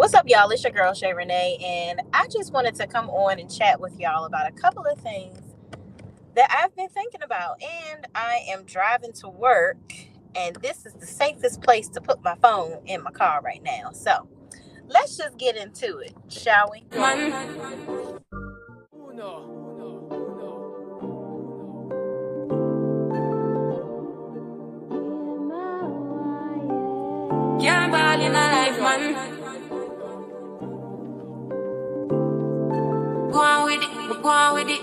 What's up, y'all? It's your girl, Shay Renee, and I just wanted to come on and chat with y'all about a couple of things that I've been thinking about. And I am driving to work, and this is the safest place to put my phone in my car right now. So let's just get into it, shall we? Can't ball in a life, man. Go on with it, go on with it.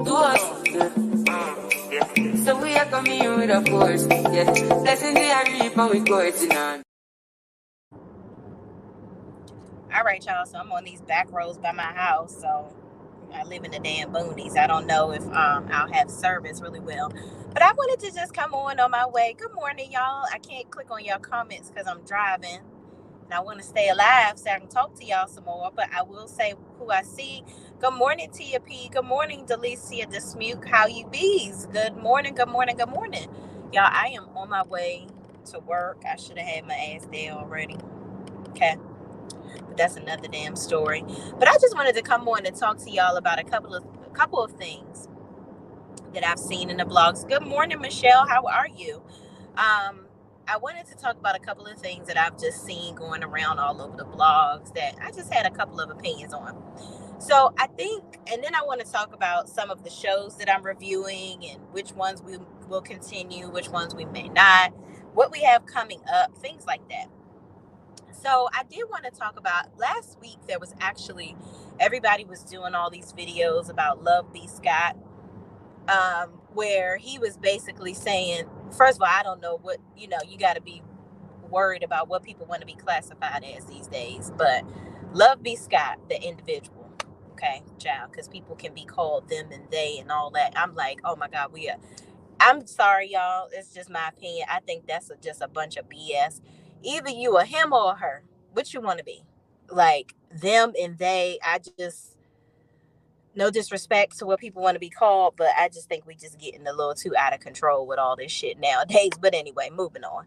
Do us. So we are coming in with a force, yeah. Blessings they are reap and we coursing on. All right, y'all. So I'm on these back roads by my house. So I live in the damn boonies. I don't know if I'll have service really well. But I wanted to just come on my way. Good morning, y'all. I can't click on y'all comments because I'm driving. And I want to stay alive so I can talk to y'all some more. But I will say who I see. Good morning, Tia P. Good morning, Delicia Dismuke. How you bees? Good morning, good morning, good morning. Y'all, I am on my way to work. I should have had my ass there already. Okay. But that's another damn story. But I just wanted to come on and talk to y'all about a couple of things that I've seen in the blogs. Good morning, Michelle. How are you? I wanted to talk about a couple of things that I've just seen going around all over the blogs that I just had a couple of opinions on. So I think, and then I want to talk about some of the shows that I'm reviewing and which ones we will continue, which ones we may not, what we have coming up, things like that. So I did want to talk about last week. There was actually, everybody was doing all these videos about Love B. Scott, where he was basically saying, first of all, I don't know what, you got to be worried about what people want to be classified as these days. But Love B. Scott, the individual, okay, child, because people can be called them and they and all that. I'm like, oh my God, I'm sorry, y'all. It's just my opinion. I think that's just a bunch of BS. Either you a him or a her. What you want to be? Like them and they. No disrespect to what people want to be called, but I just think we just getting a little too out of control with all this shit nowadays. But anyway, moving on.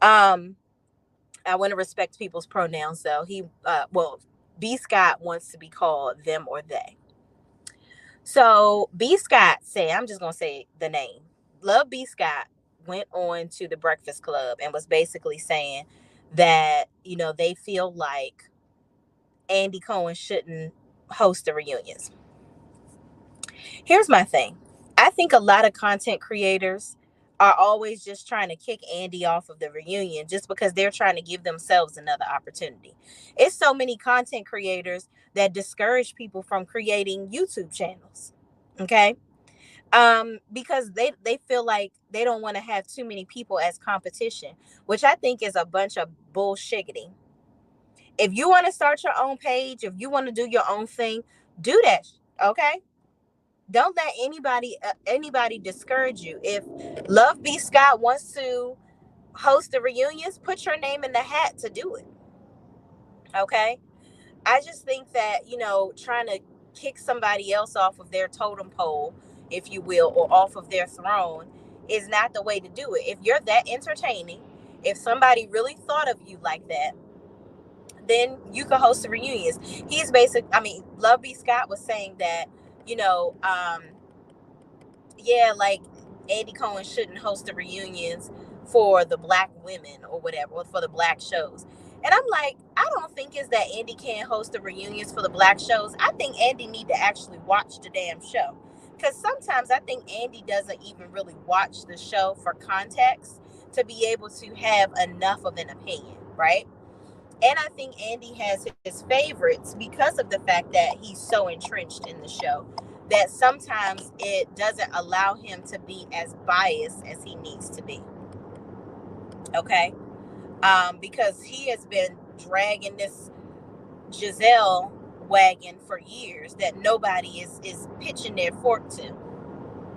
I want to respect people's pronouns, though. B. Scott wants to be called them or they. So B. Scott said, I'm just going to say the name. Love B. Scott went on to the Breakfast Club and was basically saying that, they feel like Andy Cohen shouldn't host the reunions. Here's my thing. I think a lot of content creators are always just trying to kick Andy off of the reunion just because they're trying to give themselves another opportunity. It's so many content creators that discourage people from creating YouTube channels. Okay? Because they feel like they don't want to have too many people as competition, which I think is a bunch of bullshitting. If you want to start your own page, if you want to do your own thing, do that. Okay? Don't let anybody discourage you. If Love B. Scott wants to host the reunions, put your name in the hat to do it. Okay? I just think that, trying to kick somebody else off of their totem pole, if you will, or off of their throne is not the way to do it. If you're that entertaining, if somebody really thought of you like that, then you can host the reunions. Love B. Scott was saying that, like Andy Cohen shouldn't host the reunions for the black women or whatever, or for the black shows. And I'm like, I don't think it's that Andy can't host the reunions for the black shows. I think Andy need to actually watch the damn show. Because sometimes I think Andy doesn't even really watch the show for context to be able to have enough of an opinion, right? And I think Andy has his favorites because of the fact that he's so entrenched in the show that sometimes it doesn't allow him to be as biased as he needs to be. Okay? Because he has been dragging this Giselle wagon for years that nobody is pitching their fork to.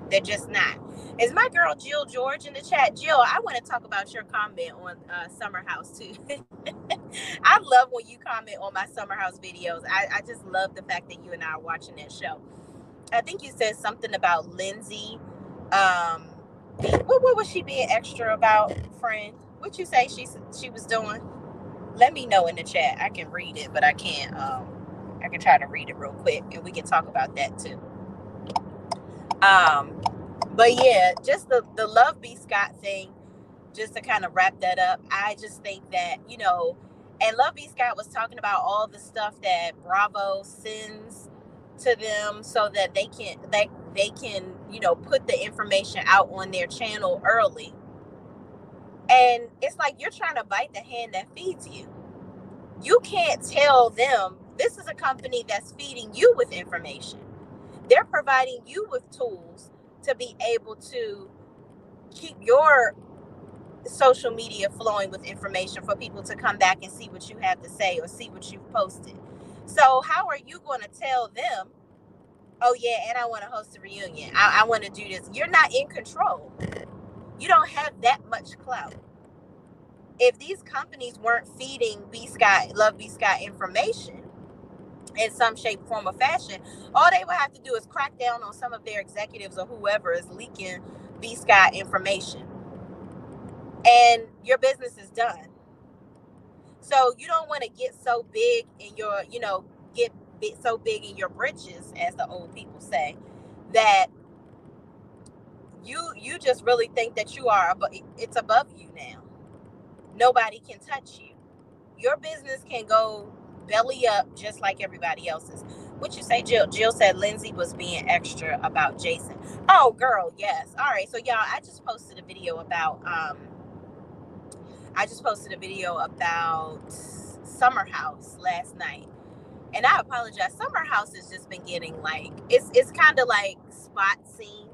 They're just not. Is my girl Jill George in the chat? Jill, I want to talk about your comment on Summer House too. I love when you comment on my Summer House videos. I just love the fact that you and I are watching that show. I think you said something about Lindsay. What was she being extra about, friend? What you say she was doing? Let me know in the chat. I can read it, but I can't. I can try to read it real quick, and we can talk about that too. But yeah, just the Love B. Scott thing. Just to kind of wrap that up, I just think that, and Love B. Scott was talking about all the stuff that Bravo sends to them so that they can put the information out on their channel early. And it's like you're trying to bite the hand that feeds you. You can't tell them this is a company that's feeding you with information. They're providing you with tools to be able to keep your social media flowing with information for people to come back and see what you have to say or see what you've posted. So how are you going to tell them, oh yeah, and I want to host a reunion, I want to do this? You're not in control. You don't have that much clout. If these companies weren't feeding Love B. Scott information in some shape, form, or fashion, all they would have to do is crack down on some of their executives or whoever is leaking B. Scott information, and your business is done. So you don't want to get so big in your, get so big in your britches, as the old people say, that you just really think that it's above you now. Nobody can touch you. Your business can go belly up just like everybody else's. What you say, Jill? Jill said Lindsay was being extra about Jason. Oh, girl, yes. All right. So y'all, I just posted a video about Summer House last night. And I apologize. Summer House has just been getting it's kind of like spot scenes.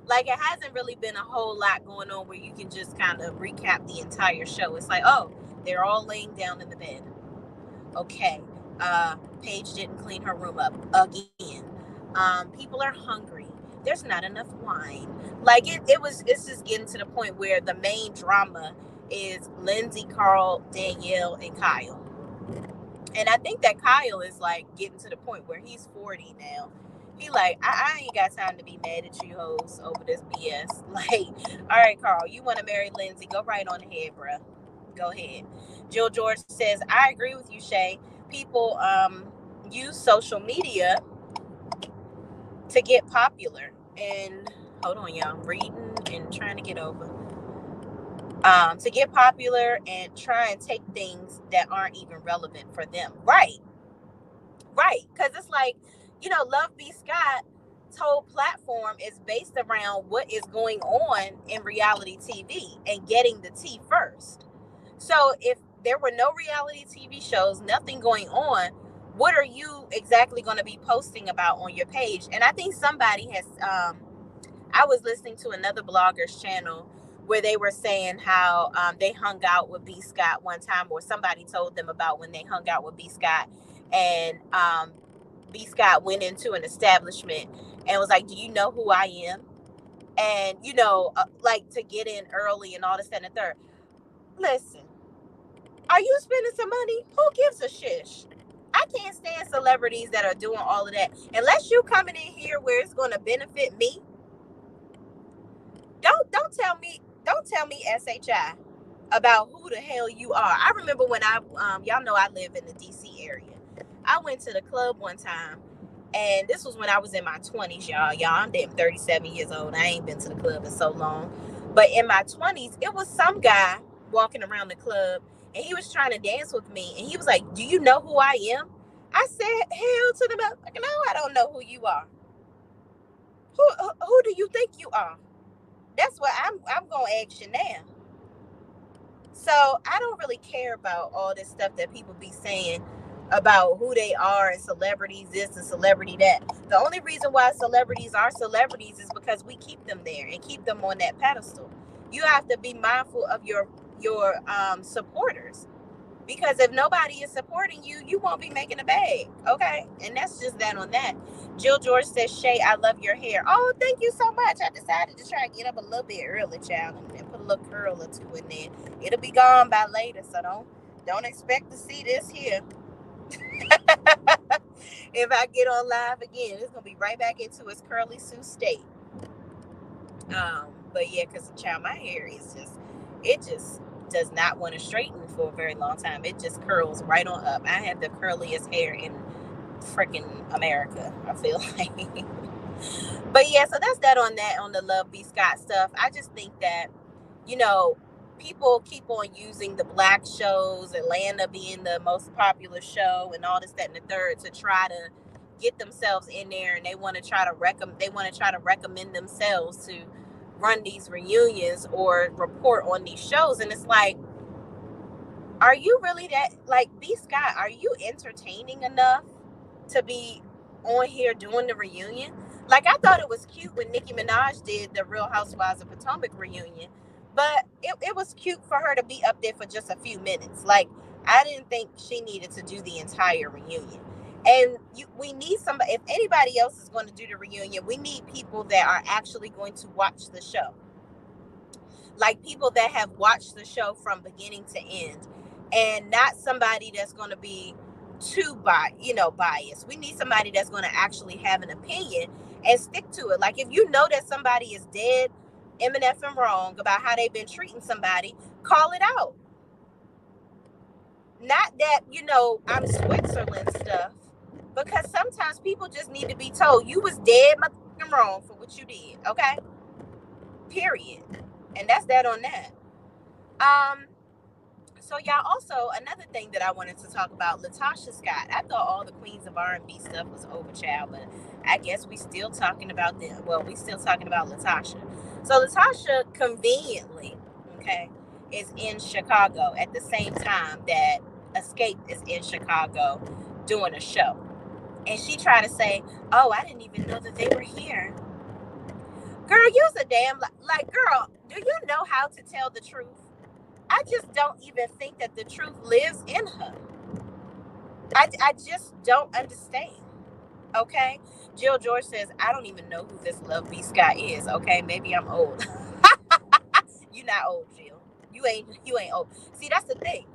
Like, it hasn't really been a whole lot going on where you can just kind of recap the entire show. It's like, oh, they're all laying down in the bed. Okay. Paige didn't clean her room up again. People are hungry. There's not enough wine. Like, it's just getting to the point where the main drama is Lindsay, Carl, Danielle, and Kyle. And I think that Kyle is getting to the point where he's 40 now. He I ain't got time to be mad at you hoes over this BS. All right, Carl, you want to marry Lindsay? Go right on ahead, bruh. Go ahead. Jill George says, I agree with you, Shay. People use social media to get popular. And hold on, y'all. I'm reading and trying to get over. To get popular and try and take things that aren't even relevant for them. Right. Because it's Love B. Scott's whole platform is based around what is going on in reality TV and getting the tea first. So if there were no reality TV shows, nothing going on, what are you exactly going to be posting about on your page? And I think somebody has, I was listening to another blogger's channel where they were saying how they hung out with B. Scott one time, or somebody told them about when they hung out with B. Scott, and B. Scott went into an establishment and was like, do you know who I am? And, to get in early and all this, and the third. Listen, are you spending some money? Who gives a shish? I can't stand celebrities that are doing all of that. Unless you coming in here where it's going to benefit me, don't tell me SHI about who the hell you are. I remember when y'all know I live in the DC area. I went to the club one time, and this was when I was in my 20s, y'all. I'm damn 37 years old. I ain't been to the club in so long. But in my 20s, it was some guy walking around the club, and he was trying to dance with me, and he was like, do you know who I am? I said, hell to the motherfucker, no, I don't know who you are. Who do you think you are? That's what I'm going to ask you now. So I don't really care about all this stuff that people be saying about who they are and celebrities this and celebrity that. The only reason why celebrities are celebrities is because we keep them there and keep them on that pedestal. You have to be mindful of your supporters, because if nobody is supporting you, you won't be making a bag. Okay, and that's just that on that. Jill George says, Shay, I love your hair. Oh, thank you so much. I decided to try to get up a little bit early, child, and put a little curl or two in there. It'll be gone by later, so don't expect to see this here. If I get on live again, it's gonna be right back into its curly Sue state. But yeah, because child, my hair is just does not want to straighten for a very long time. It just curls right on up. I have the curliest hair in freaking America, I feel like. But yeah, so that's that on the Love B. Scott stuff. I just think that, you know, people keep on using the black shows, Atlanta being the most popular show, and all this, that, and the third, to try to get themselves in there, and they want to try to recommend themselves to run these reunions or report on these shows. And it's like, are you really that, like, B. Scott, are you entertaining enough to be on here doing the reunion? Like, I thought it was cute when Nicki Minaj did the Real Housewives of Potomac reunion, but it was cute for her to be up there for just a few minutes. Like, I didn't think she needed to do the entire reunion. And we need somebody, if anybody else is going to do the reunion, we need people that are actually going to watch the show. Like, people that have watched the show from beginning to end, and not somebody that's going to be too biased. We need somebody that's going to actually have an opinion and stick to it. Like, if you know that somebody is dead MF and wrong about how they've been treating somebody, call it out. Not that, I'm Switzerland stuff, because sometimes people just need to be told you was dead wrong for what you did. Okay, period. And that's that on that. So y'all, also another thing that I wanted to talk about, Latasha Scott. I thought all the queens of R&B stuff was over, child, but I guess we still talking about them. Well, we still talking about Latasha. So Latasha conveniently, okay, is in Chicago at the same time that Escape is in Chicago doing a show. And she tried to say, oh, I didn't even know that they were here. Girl, you's a damn, like, girl, do you know how to tell the truth? I just don't even think that the truth lives in her. I just don't understand. Okay? Jill George says, I don't even know who this Love B. Scott is. Okay, maybe I'm old. You're not old, Jill. You ain't old. See, that's the thing.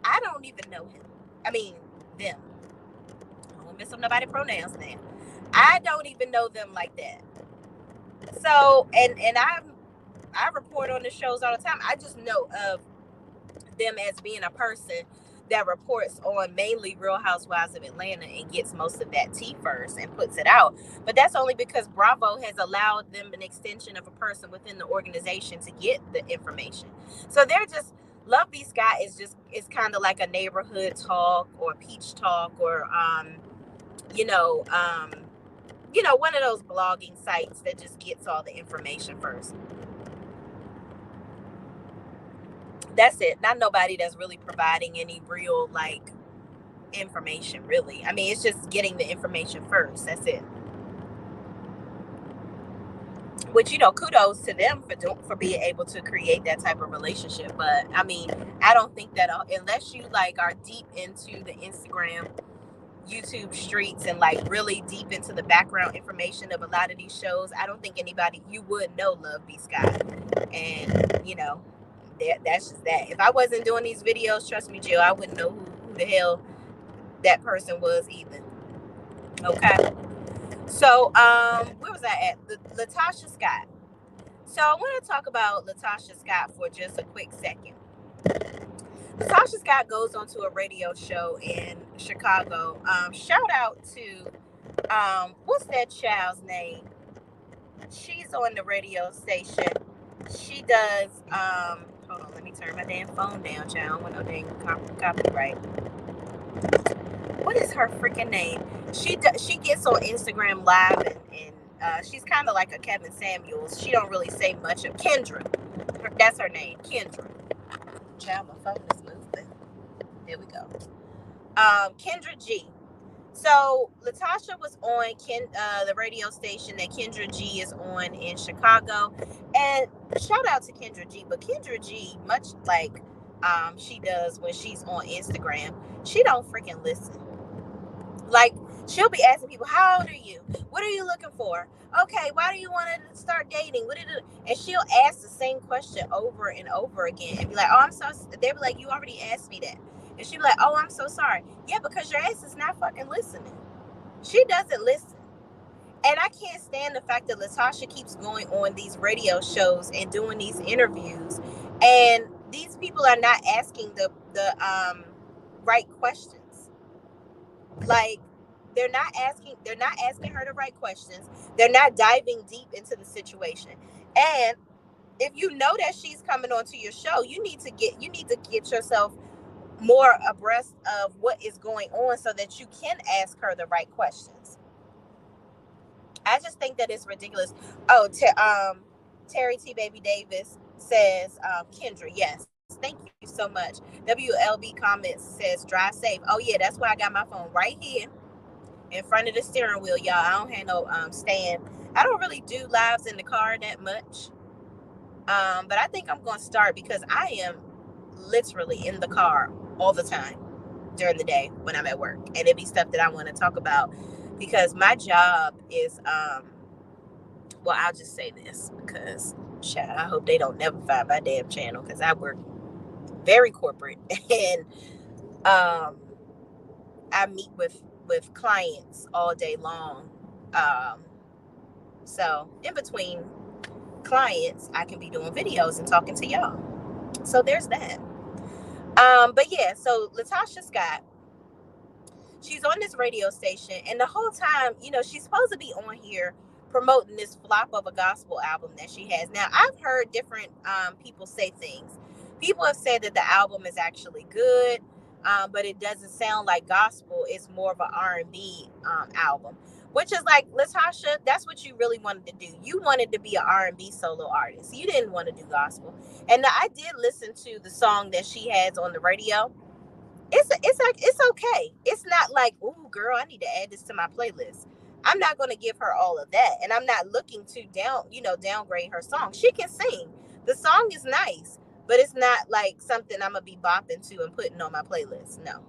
I don't even know him. I mean, them. I don't mess up nobody's pronouns now. I don't even know them like that. So, and I report on the shows all the time. I just know of them as being a person that reports on mainly Real Housewives of Atlanta and gets most of that tea first and puts it out. But that's only because Bravo has allowed them an extension of a person within the organization to get the information. So they're just, Love B. Scott is kind of like a neighborhood talk or peach talk or one of those blogging sites that just gets all the information first. That's it. Not nobody that's really providing any real, like, information, really. I mean, it's just getting the information first. That's it. Which, kudos to them for being able to create that type of relationship. But I mean, I don't think that unless you, like, are deep into the Instagram, YouTube streets and, like, really deep into the background information of a lot of these shows, I don't think you would know Love B. Scott. And that's just that. If I wasn't doing these videos, trust me, Jill, I wouldn't know who the hell that person was either. Okay. So, where was I at? Latasha Scott. So I want to talk about Latasha Scott for just a quick second. Latasha Scott goes onto a radio show in Chicago. Shout out to, what's that child's name? She's on the radio station. She does, hold on, let me turn my damn phone down, child. I don't want no dang copyright. What is her freaking name? She gets on Instagram Live and she's kind of like a Kevin Samuels. She don't really say much of Kendra. That's her name, Kendra. Child, my phone is moving. There we go. Kendra G. So Latasha was on the radio station that Kendra G is on in Chicago, and shout out to Kendra G. But Kendra G, much like she does when she's on Instagram, she don't freaking listen. Like, she'll be asking people, how old are you? What are you looking for? Okay, why do you want to start dating? And she'll ask the same question over and over again and be like, oh, I'm so, they'll be like, you already asked me that. And she'll be like, oh, I'm so sorry. Yeah, because your ass is not fucking listening. She doesn't listen. And I can't stand the fact that Latasha keeps going on these radio shows and doing these interviews. And these people are not asking the right questions. Like, they're not asking her the right questions. They're not diving deep into the situation. And if you know that she's coming onto your show, you need to get yourself more abreast of what is going on so that you can ask her the right questions. I just think that it's ridiculous. Oh, Terry T. Baby Davis says, Kendra, yes, thank you so much. WLB Comments says, drive safe. Oh, yeah, that's why I got my phone right here in front of the steering wheel, y'all. I don't have no stand. I don't really do lives in the car that much. But I think I'm going to start because I am literally in the car all the time during the day when I'm at work. And it'd be stuff that I want to talk about because my job is, well, I'll just say this because, child, I hope they don't never find my damn channel because I work very corporate and I meet with clients all day long. So in between clients, I can be doing videos and talking to y'all. So there's that. But yeah, so Latasha Scott, she's on this radio station, and the whole time, you know, she's supposed to be on here promoting this flop of a gospel album that she has. Now, I've heard different people say things. People have said that the album is actually good, but it doesn't sound like gospel. It's more of an R&B album, which is like, Latasha, that's what you really wanted to do. You wanted to be an R&B solo artist. You didn't want to do gospel. And I did listen to the song that she has on the radio. It's okay. It's not like, ooh, girl, I need to add this to my playlist. I'm not going to give her all of that, and I'm not looking to downgrade her song. She can sing. The song is nice, but it's not like something I'm gonna be bopping to and putting on my playlist. No.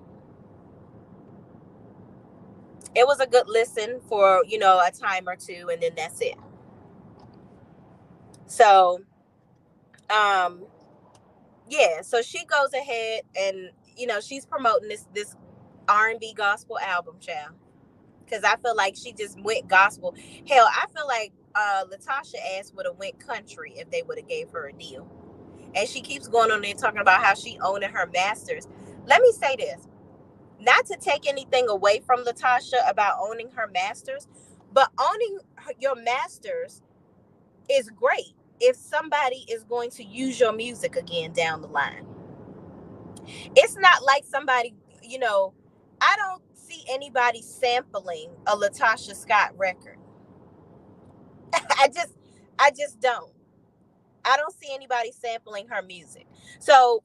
It was a good listen for a time or two, and then that's it. So, yeah. So she goes ahead and she's promoting this R&B gospel album, child. Because I feel like she just went gospel. Hell, I feel like Latasha ass would have went country if they would have gave her a deal. And she keeps going on there talking about how she owning her masters. Let me say this. Not to take anything away from Latasha about owning her masters, but owning your masters is great if somebody is going to use your music again down the line. It's not like somebody, I don't see anybody sampling a Latasha Scott record. I just don't. I don't see anybody sampling her music. So,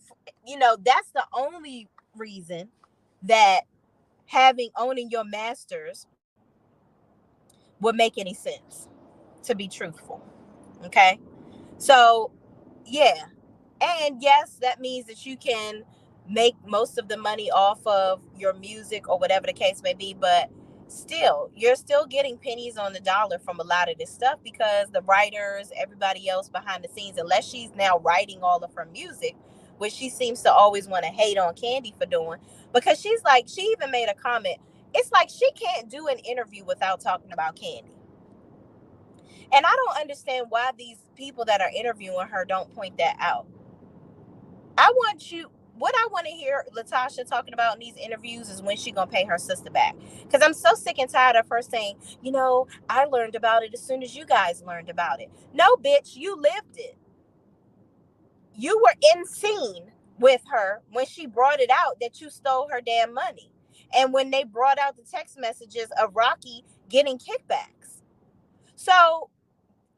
that's the only reason that owning your masters would make any sense, to be truthful. Okay. So, yeah. And yes, that means that you can make most of the money off of your music or whatever the case may be, but still, you're still getting pennies on the dollar from a lot of this stuff because the writers, everybody else behind the scenes, unless she's now writing all of her music, which she seems to always want to hate on Candy for doing, because she even made a comment. It's like she can't do an interview without talking about Candy. And I don't understand why these people that are interviewing her don't point that out. What I want to hear Latasha talking about in these interviews is when she gonna pay her sister back. Because I'm so sick and tired of her saying, I learned about it as soon as you guys learned about it. No, bitch, you lived it. You were in scene with her when she brought it out that you stole her damn money. And when they brought out the text messages of Rocky getting kickbacks. So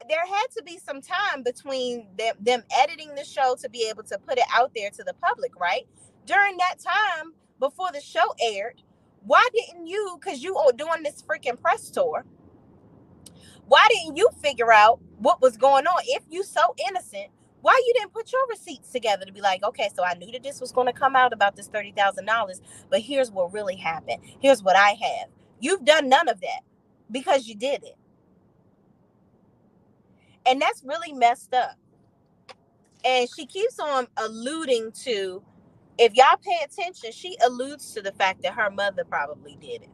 there had to be some time between them editing the show to be able to put it out there to the public, right? During that time, before the show aired, why didn't you, because you are doing this freaking press tour, why didn't you figure out what was going on? If you so innocent, why you didn't put your receipts together to be like, okay, so I knew that this was going to come out about this $30,000, but here's what really happened. Here's what I have. You've done none of that because you did it. And that's really messed up. And she keeps on alluding to, if y'all pay attention, she alludes to the fact that her mother probably did it.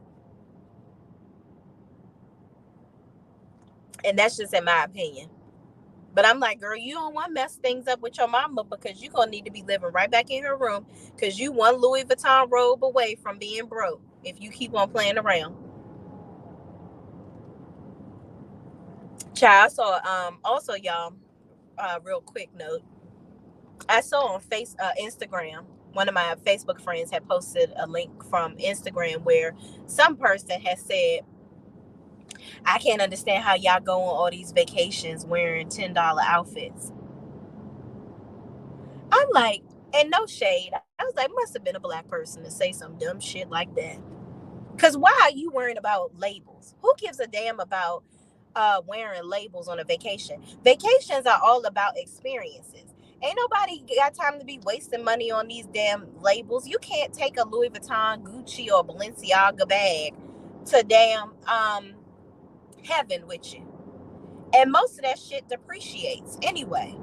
And that's just in my opinion. But I'm like, girl, you don't want to mess things up with your mama because you're going to need to be living right back in her room because you one Louis Vuitton robe away from being broke if you keep on playing around. Child, so also y'all, real quick note, I saw on Instagram, one of my Facebook friends had posted a link from Instagram where some person has said, I can't understand how y'all go on all these vacations wearing $10 outfits. I'm like, and no shade, I was like, must have been a black person to say some dumb shit like that. Because why are you worrying about labels? Who gives a damn about wearing labels on a vacation? Vacations are all about experiences. Ain't nobody got time to be wasting money on these damn labels. You can't take a Louis Vuitton, Gucci, or Balenciaga bag to damn heaven with you. And most of that shit depreciates anyway.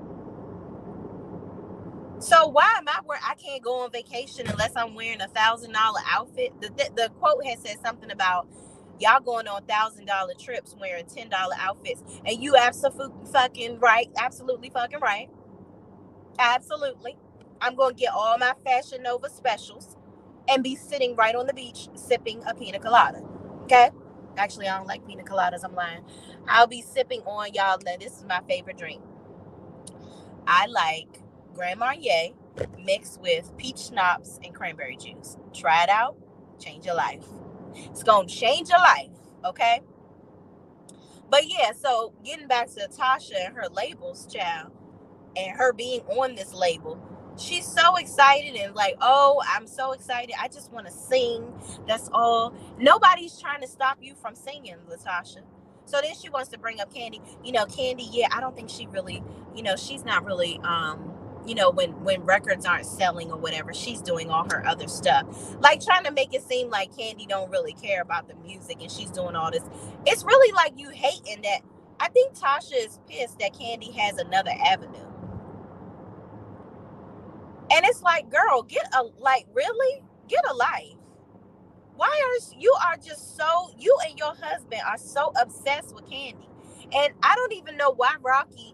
So why am I where I can't go on vacation unless I'm wearing $1,000 outfit? The quote had said something about y'all going on $1,000 trips wearing $10 outfits, and you absolutely fucking right, absolutely. I'm gonna get all my Fashion Nova specials and be sitting right on the beach sipping a pina colada. Okay. Actually, I don't like pina coladas. I'm lying. I'll be sipping on y'all. This is my favorite drink. I like Grand Marnier mixed with peach schnapps and cranberry juice. Try it out. Change your life. It's going to change your life. Okay? But yeah, so getting back to Tasha and her labels, child, and her being on this label, she's so excited and like, oh, I'm so excited. I just want to sing. That's all. Nobody's trying to stop you from singing, Latasha. So then she wants to bring up Candy. Candy, yeah, I don't think she really, she's not really, when records aren't selling or whatever, she's doing all her other stuff. Like trying to make it seem like Candy don't really care about the music and she's doing all this. It's really like you hating that. I think Tasha is pissed that Candy has another avenue. And it's like, girl, really? Get a life. You and your husband are so obsessed with Candy. And I don't even know why Rocky,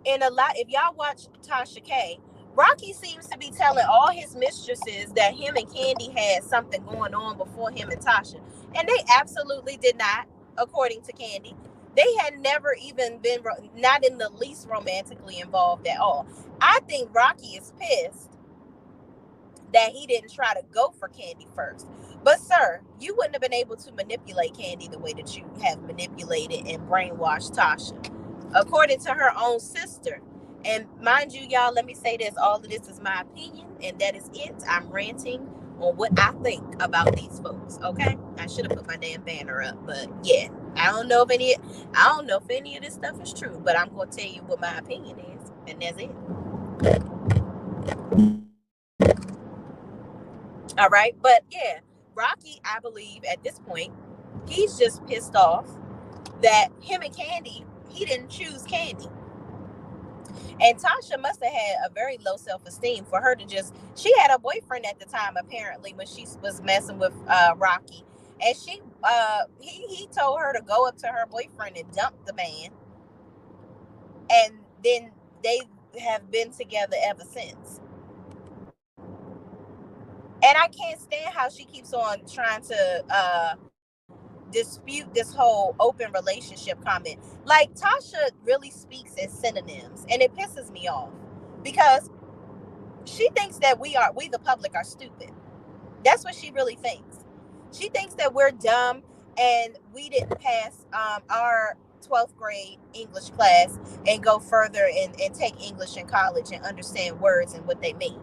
if y'all watch Tasha K, Rocky seems to be telling all his mistresses that him and Candy had something going on before him and Tasha. And they absolutely did not, according to Candy. They had never even been, not in the least romantically involved at all. I think Rocky is pissed that he didn't try to go for Candy first. But sir, you wouldn't have been able to manipulate Candy the way that you have manipulated and brainwashed Tasha, according to her own sister. And mind you, y'all, let me say this. All of this is my opinion, and that is it. I'm ranting on what I think about these folks, okay? I should have put my damn banner up, but yeah. I don't know if any of this stuff is true, but I'm going to tell you what my opinion is, and that's it. All right, but yeah, Rocky, I believe at this point, he's just pissed off that him and Candy, he didn't choose Candy. And Tasha must have had a very low self-esteem for her to she had a boyfriend at the time, apparently, when she was messing with Rocky. And he told her to go up to her boyfriend and dump the man. And then they have been together ever since. And I can't stand how she keeps on trying to dispute this whole open relationship comment. Like, Tasha really speaks in synonyms, and it pisses me off because she thinks that we the public are stupid. That's what she really thinks. She thinks that we're dumb and we didn't pass our 12th grade English class and go further and take English in college and understand words and what they mean.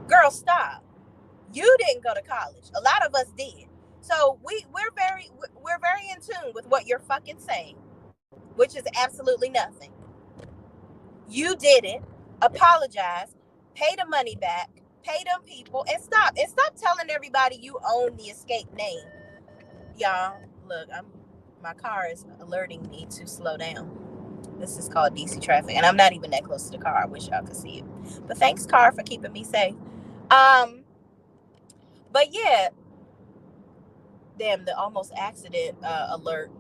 Girl, stop. You didn't go to college. A lot of us did. So we're very in tune with what you're fucking saying, which is absolutely nothing. You did it. Apologize. Pay the money back. Pay them people and stop telling everybody you own the escape name. Y'all, look, my car is alerting me to slow down. This is called DC traffic, and I'm not even that close to the car. I wish y'all could see it. But thanks, car, for keeping me safe. But yeah, damn, the almost accident alert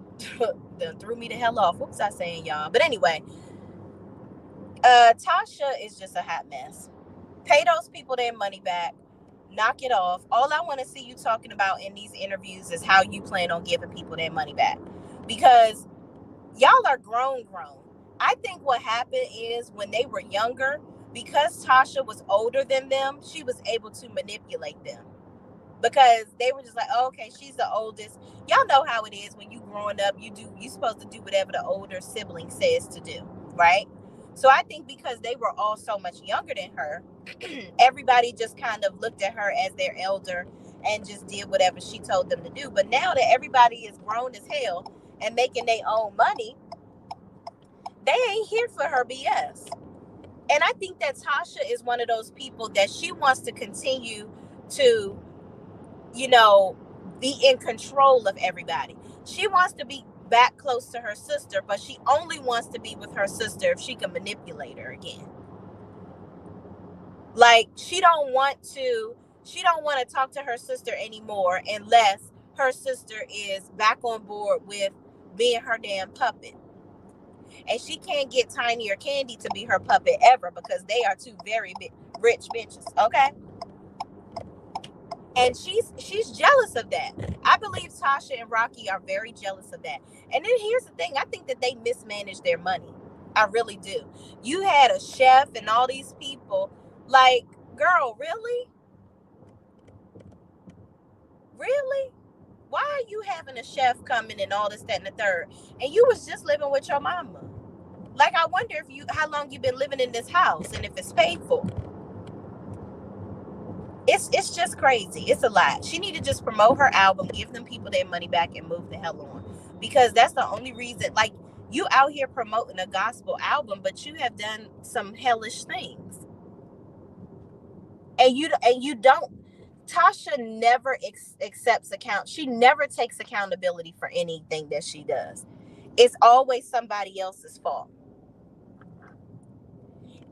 Done threw me the hell off. What was I saying, y'all? But anyway, Tasha is just a hot mess. Pay those people their money back. Knock it off. All I want to see you talking about in these interviews is how you plan on giving people their money back. Because y'all are grown. I think what happened is when they were younger, because Tasha was older than them, she was able to manipulate them. Because they were just like, oh, okay, she's the oldest. Y'all know how it is when you growing up, you supposed to do whatever the older sibling says to do, right? So I think because they were all so much younger than her, everybody just kind of looked at her as their elder and just did whatever she told them to do. But now that everybody is grown as hell and making their own money, they ain't here for her BS. And I think that Tasha is one of those people that she wants to continue to, be in control of everybody. She wants to be back close to her sister, but she only wants to be with her sister if she can manipulate her again. Like, she don't want to talk to her sister anymore unless her sister is back on board with being her damn puppet. And she can't get Tiny or Candy to be her puppet ever because they are two very rich bitches, okay? And she's jealous of that. I believe Tasha and Rocky are very jealous of that. And then here's the thing. I think that they mismanage their money. I really do. You had a chef and all these people. Like, girl, really? Really? Why are you having a chef coming and all this, that, and the third? And you was just living with your mama. Like, I wonder how long you've been living in this house and if it's paid for. It's just crazy. It's a lot. She need to just promote her album, give them people their money back, and move the hell on. Because that's the only reason. Like, you out here promoting a gospel album, but you have done some hellish things. And you don't. Tasha never accepts account. She never takes accountability for anything that she does. It's always somebody else's fault.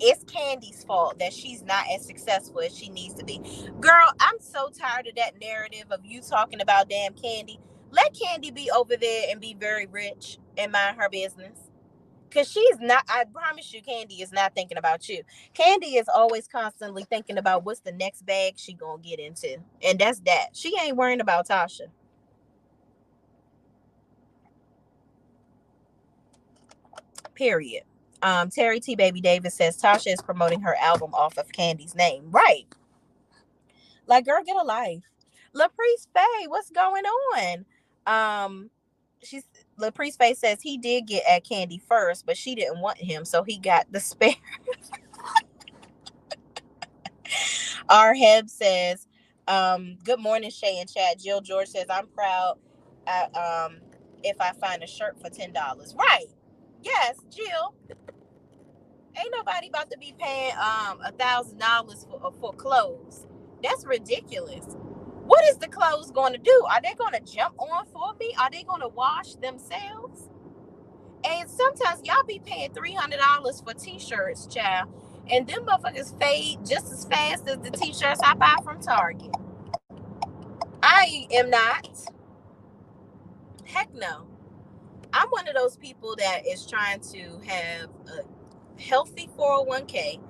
It's Candy's fault that she's not as successful as she needs to be. Girl, I'm so tired of that narrative of you talking about damn Candy. Let Candy be over there and be very rich and mind her business. Because she's not, I promise you, Candy is not thinking about you. Candy is always constantly thinking about what's the next bag she gonna get into. And that's that. She ain't worrying about Tasha. Period. Terry T. Baby Davis says Tasha is promoting her album off of Candy's name. Right. Like, girl, get a life. LaPriest Faye, what's going on? She's LaPriest Faye says he did get at Candy first, but she didn't want him, so he got the spare. R. Heb says, good morning, Shay and Chad. Jill George says, I'm proud if I find a shirt for $10. Right. Yes, Jill. Ain't nobody about to be paying $1,000 for clothes. That's ridiculous. What is the clothes going to do? Are they going to jump on for me? Are they going to wash themselves? And sometimes y'all be paying $300 for t-shirts, child, and them motherfuckers fade just as fast as the t-shirts I buy from Target. I am not. Heck no. I'm one of those people that is trying to have a healthy 401k,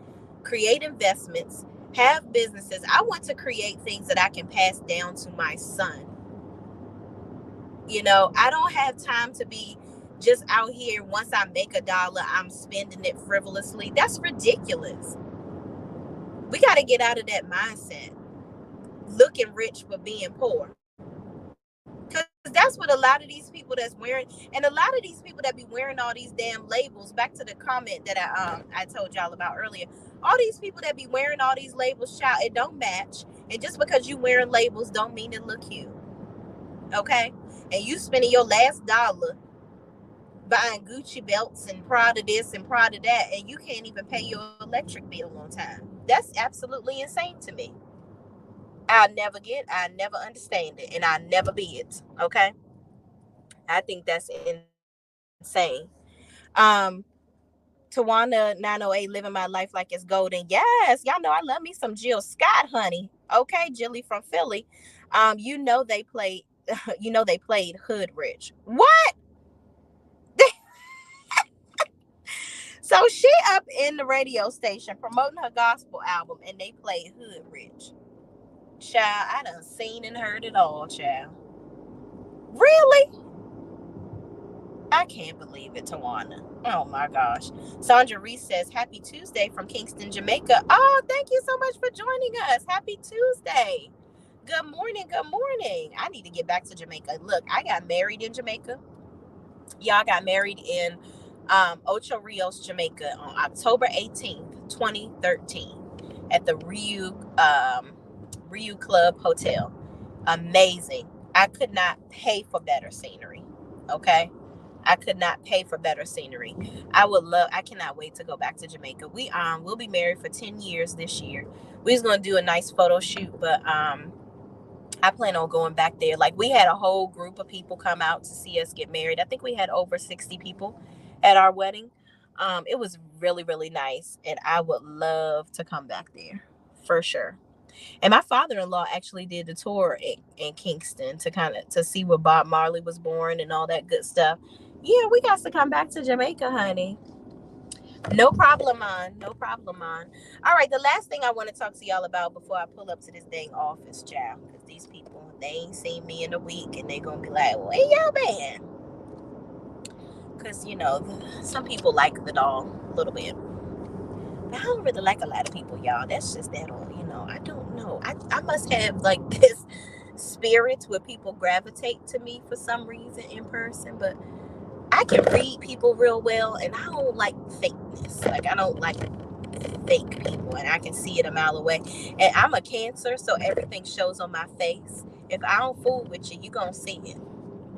create investments, have businesses. I want to create things that I can pass down to my son. I don't have time to be just out here. Once I make $1, I'm spending it frivolously. That's ridiculous. We got to get out of that mindset. Looking rich but being poor. Because that's what a lot of these people that's wearing, and a lot of these people that be wearing all these damn labels, back to the comment that I told y'all about earlier, all these people that be wearing all these labels, child, it don't match. And just because you wearing labels don't mean it look cute. Okay? And you spending your last dollar buying Gucci belts and Prada this and Prada that, and you can't even pay your electric bill on time. That's absolutely insane to me. I never understand it, and I never be it. Okay? I think that's insane. Tawana 908, living my life like it's golden. Yes, y'all know I love me some Jill Scott, honey. Okay, Jilly from Philly. They played Hood Rich. What? So she up in the radio station promoting her gospel album, and they played Hood Rich. Child, I done seen and heard it all, child. Really? I can't believe it, Tawana. Oh my gosh. Sandra Reese says, Happy Tuesday from Kingston, Jamaica. Oh, thank you so much for joining us. Happy Tuesday. Good morning. Good morning. I need to get back to Jamaica. Look, I got married in Jamaica. Y'all got married in Ocho Rios, Jamaica on October 18th, 2013 at the Riu Club Hotel. Amazing. I could not pay for better scenery. Okay. I could not pay for better scenery. I cannot wait to go back to Jamaica. We'll be married for 10 years this year. We was gonna do a nice photo shoot, but I plan on going back there. Like, we had a whole group of people come out to see us get married. I think we had over 60 people at our wedding. It was really, really nice, and I would love to come back there for sure. And my father-in-law actually did the tour in Kingston to see where Bob Marley was born and all that good stuff. Yeah, we got to come back to Jamaica, honey. No problem, on. No problem, on. All right, the last thing I want to talk to y'all about before I pull up to this dang office, child, because these people, they ain't seen me in a week, and they gonna be like, where y'all been? Because, some people like the doll a little bit. But I don't really like a lot of people, y'all. That's just that old, I don't know. I must have, like, this spirit where people gravitate to me for some reason in person, but I can read people real well, and I don't like fakeness. Like, I don't like fake people, and I can see it a mile away. And I'm a Cancer, so everything shows on my face. If I don't fool with you, you gonna see it,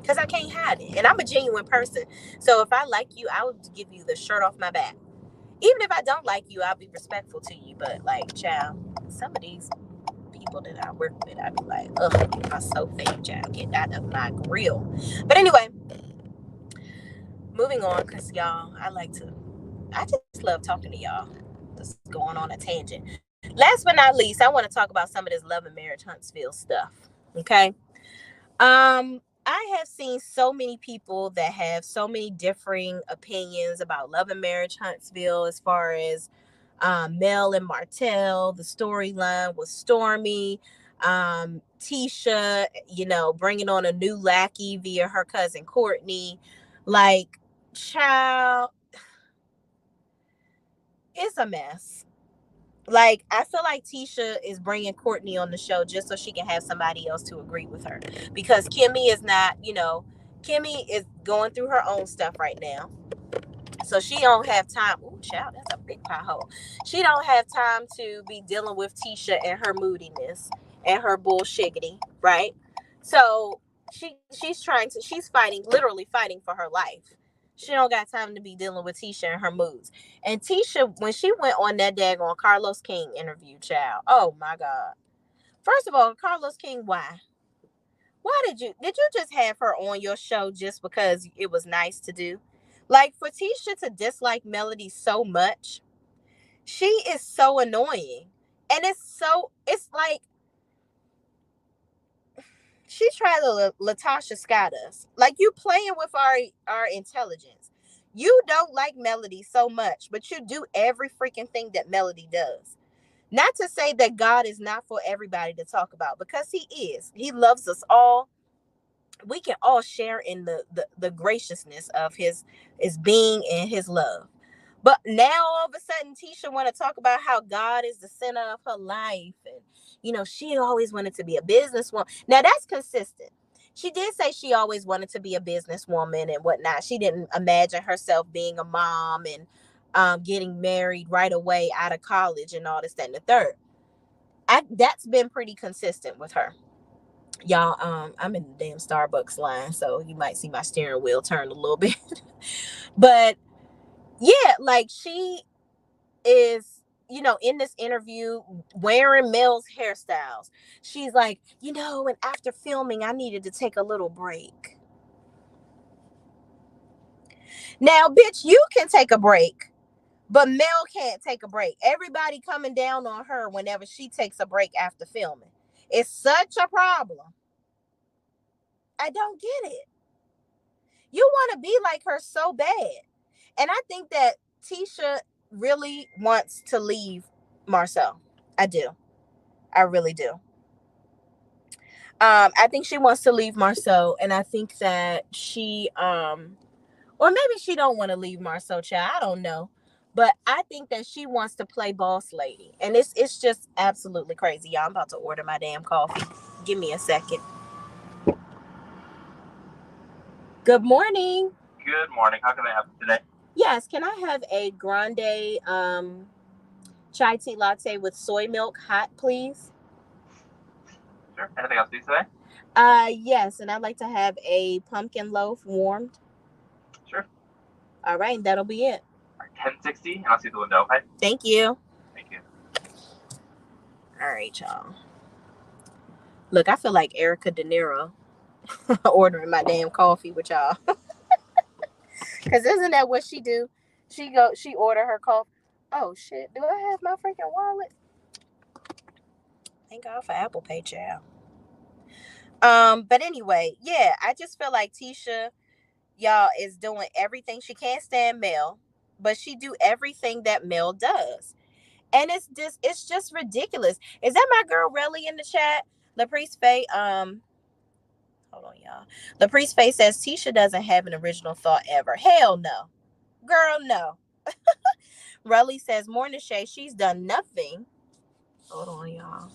because I can't hide it. And I'm a genuine person, so if I like you, I would give you the shirt off my back. Even if I don't like you, I'll be respectful to you. But, like, child, some of these people that I work with, I'd be like, ugh, you are so fake, child. Get out of my grill. But anyway, moving on, because y'all, I just love talking to y'all. Just going on a tangent. Last but not least, I want to talk about some of this Love and Marriage Huntsville stuff. Okay. I have seen so many people that have so many differing opinions about Love and Marriage Huntsville, as far as Mel and Martel, the storyline with Stormy, Tisha, bringing on a new lackey via her cousin Courtney. Like, child, it's a mess. Like, I feel like Tisha is bringing Courtney on the show just so she can have somebody else to agree with her, because Kimmy is not, Kimmy is going through her own stuff right now, so she don't have time. Ooh, child, that's a big pothole. She don't have time to be dealing with Tisha and her moodiness and her bullshiggity, right? So she's fighting, literally fighting for her life. She don't got time to be dealing with Tisha and her moods. And Tisha, when she went on that daggone Carlos King interview, child, oh my God. First of all, Carlos King, why? Why did you just have her on your show just because it was nice to do? Like, for Tisha to dislike Melody so much, she is so annoying. And it's like she's trying to Latasha Scott us. Like, you playing with our intelligence. You don't like Melody so much, but you do every freaking thing that Melody does. Not to say that God is not for everybody to talk about, because he is. He loves us all. We can all share in the graciousness of his being and his love. But now all of a sudden Tisha want to talk about how God is the center of her life, and she always wanted to be a businesswoman. Now that's consistent. She did say she always wanted to be a businesswoman and whatnot. She didn't imagine herself being a mom and getting married right away out of college and all this, that, and the third. That's been pretty consistent with her. Y'all, I'm in the damn Starbucks line, so you might see my steering wheel turn a little bit. But yeah, like, she is, in this interview wearing Mel's hairstyles. She's like, and after filming, I needed to take a little break. Now, bitch, you can take a break, but Mel can't take a break. Everybody coming down on her whenever she takes a break after filming. It's such a problem. I don't get it. You want to be like her so bad. And I think that Tisha really wants to leave Marcel. I do. I really do. I think she wants to leave Marcel, and I think that she or maybe she don't want to leave Marcel, child. I don't know. But I think that she wants to play boss lady. And it's just absolutely crazy. Y'all, I'm about to order my damn coffee. Give me a second. Good morning. Good morning. How can I help you today? Yes, can I have a grande chai tea latte with soy milk hot, please? Sure. Anything else for you today? Yes, and I'd like to have a pumpkin loaf warmed. Sure. All right, that'll be it. All right, 1060, and I'll see the window, okay? Thank you. Thank you. All right, y'all. Look, I feel like Erica De Niro ordering my damn coffee with y'all. Cause isn't that what she do? She order her coffee. Oh shit, do I have my freaking wallet? Thank God for Apple Pay, child. But anyway, yeah, I just feel like Tisha, y'all, is doing everything. She can't stand Mel, but she do everything that Mel does. And it's just ridiculous. Is that my girl Relly in the chat? LaPriest Faye, hold on, y'all. LaPriest Faye says Tisha doesn't have an original thought ever. Hell no. Girl, no. Relly says Morning Shay, she's done nothing. Hold on, y'all.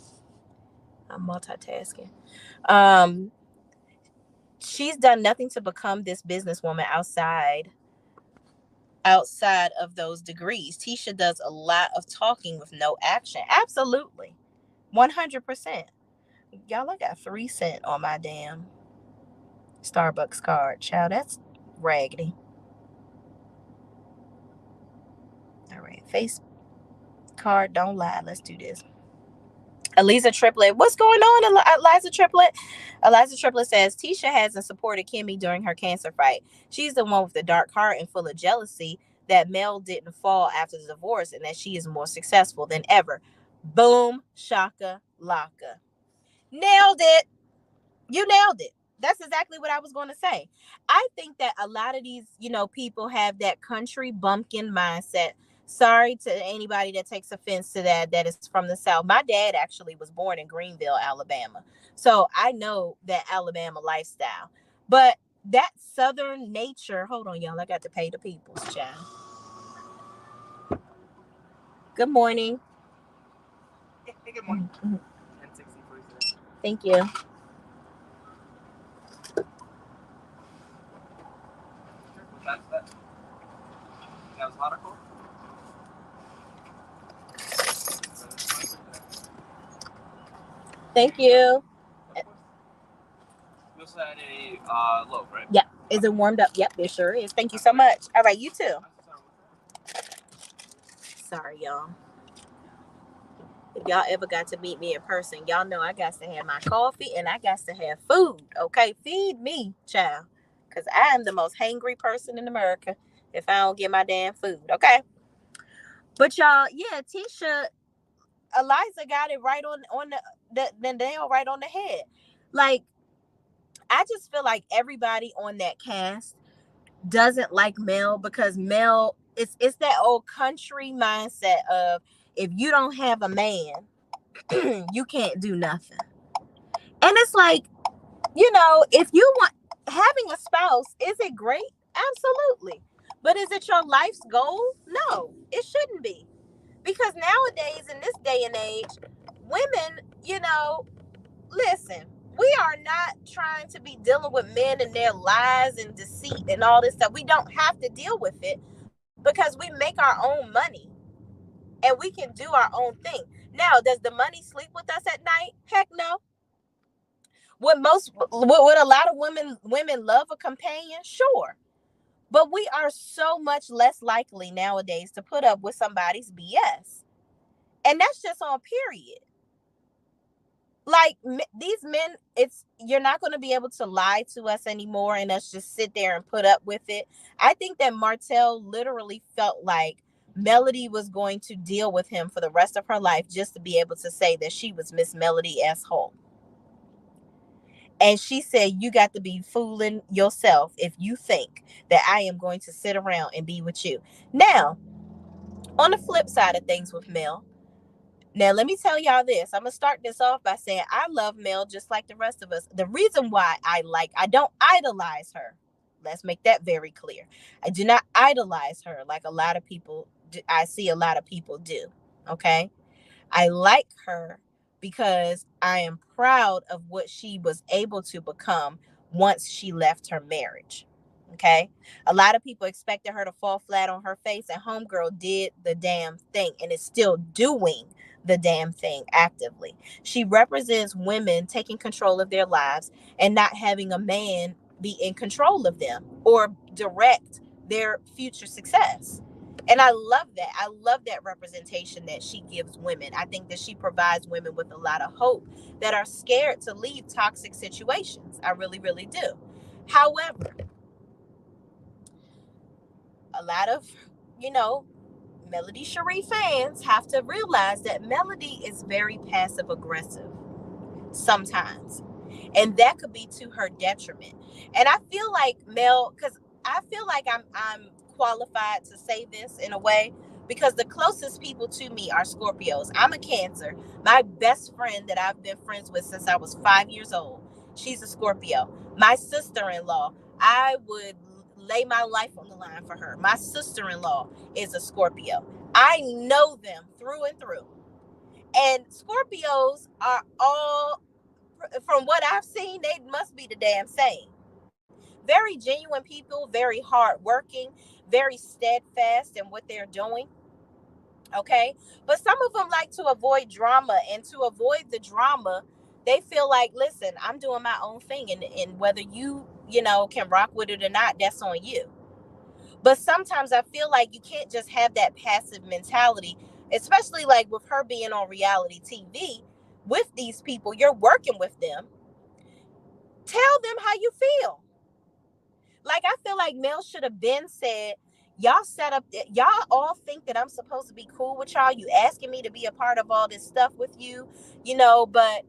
I'm multitasking. She's done nothing to become this businesswoman outside of those degrees. Tisha does a lot of talking with no action. Absolutely. 100%. Y'all, I got 3 cents on my damn Starbucks card. Child, that's raggedy. All right. Face card, don't lie. Let's do this. Eliza Triplet, what's going on, Eliza Triplet? Eliza Triplet says Tisha hasn't supported Kimmy during her cancer fight. She's the one with the dark heart and full of jealousy that Mel didn't fall after the divorce and that she is more successful than ever. Boom, shaka, laka. Nailed it. You nailed it. That's exactly what I was going to say. I think that a lot of these, people have that country bumpkin mindset. Sorry to anybody that takes offense to that is from the South. My dad actually was born in Greenville, Alabama. So I know that Alabama lifestyle. But that Southern nature, hold on, y'all. I got to pay the people's child. Good morning. Hey, good morning. 1060 for you today. Thank you. That's that. That was hot or cold? Thank you. Of course. You also had a loaf, right? Yep. Is it warmed up? Yep, it sure is. Thank you so much. All right, you too. Sorry, y'all. If y'all ever got to meet me in person, y'all know I got to have my coffee and I got to have food. Okay, feed me, child, because I am the most hangry person in America if I don't get my damn food. Okay, but y'all, yeah, Tisha, Eliza got it right on the nail right on the head. Like, I just feel like everybody on that cast doesn't like Mel because Mel, it's that old country mindset of if you don't have a man, you can't do nothing. And it's like, if you want having a spouse, is it great? Absolutely. But is it your life's goal? No, it shouldn't be. Because nowadays, in this day and age, women, listen, we are not trying to be dealing with men and their lies and deceit and all this stuff. We don't have to deal with it because we make our own money and we can do our own thing. Now, does the money sleep with us at night? Heck no. Would a lot of women love a companion? Sure. But we are so much less likely nowadays to put up with somebody's BS. And that's just on period. Like these men, you're not going to be able to lie to us anymore and us just sit there and put up with it. I think that Martel literally felt like Melody was going to deal with him for the rest of her life just to be able to say that she was Miss Melody S. Holt. And she said, you got to be fooling yourself if you think that I am going to sit around and be with you. Now, On the flip side of things with Mel, now let me tell y'all this. I'm gonna start this off by saying I love Mel just like the rest of us. The reason why I don't idolize her. Let's make that very clear. I do not idolize her like a lot of people do. I see a lot of people do. Okay. I like her because I am proud of what she was able to become once she left her marriage. Okay. A lot of people expected her to fall flat on her face, and Homegirl did the damn thing and is still doing the damn thing actively. She represents women taking control of their lives and not having a man be in control of them or direct their future success. And I love that. I love that representation that she gives women. I think that she provides women with a lot of hope that are scared to leave toxic situations. I really, really do. However, a lot of, you know, Melody Cherie fans have to realize that Melody is very passive aggressive sometimes. And that could be to her detriment. And I feel like because I feel like I'm qualified to say this in a way because the closest people to me are Scorpios. I'm a Cancer. My best friend that I've been friends with since I was 5 years old, she's a Scorpio. My sister-in-law, I would lay my life on the line for her. My sister-in-law is a Scorpio. I know them through and through. And Scorpios are all, from what I've seen, they must be the damn same. Very genuine people, very hardworking, very steadfast in what they're doing. Okay. But some of them like to avoid drama, and to avoid the drama, they feel like, listen, I'm doing my own thing. And whether you know, can rock with it or not, that's on you. But sometimes I feel like you can't just have that passive mentality, especially like with her being on reality TV with these people. You're working with them. Tell them how you feel. Like, I feel like Mel should have been said, y'all set up, y'all all think that I'm supposed to be cool with y'all. You asking me to be a part of all this stuff with you, you know, but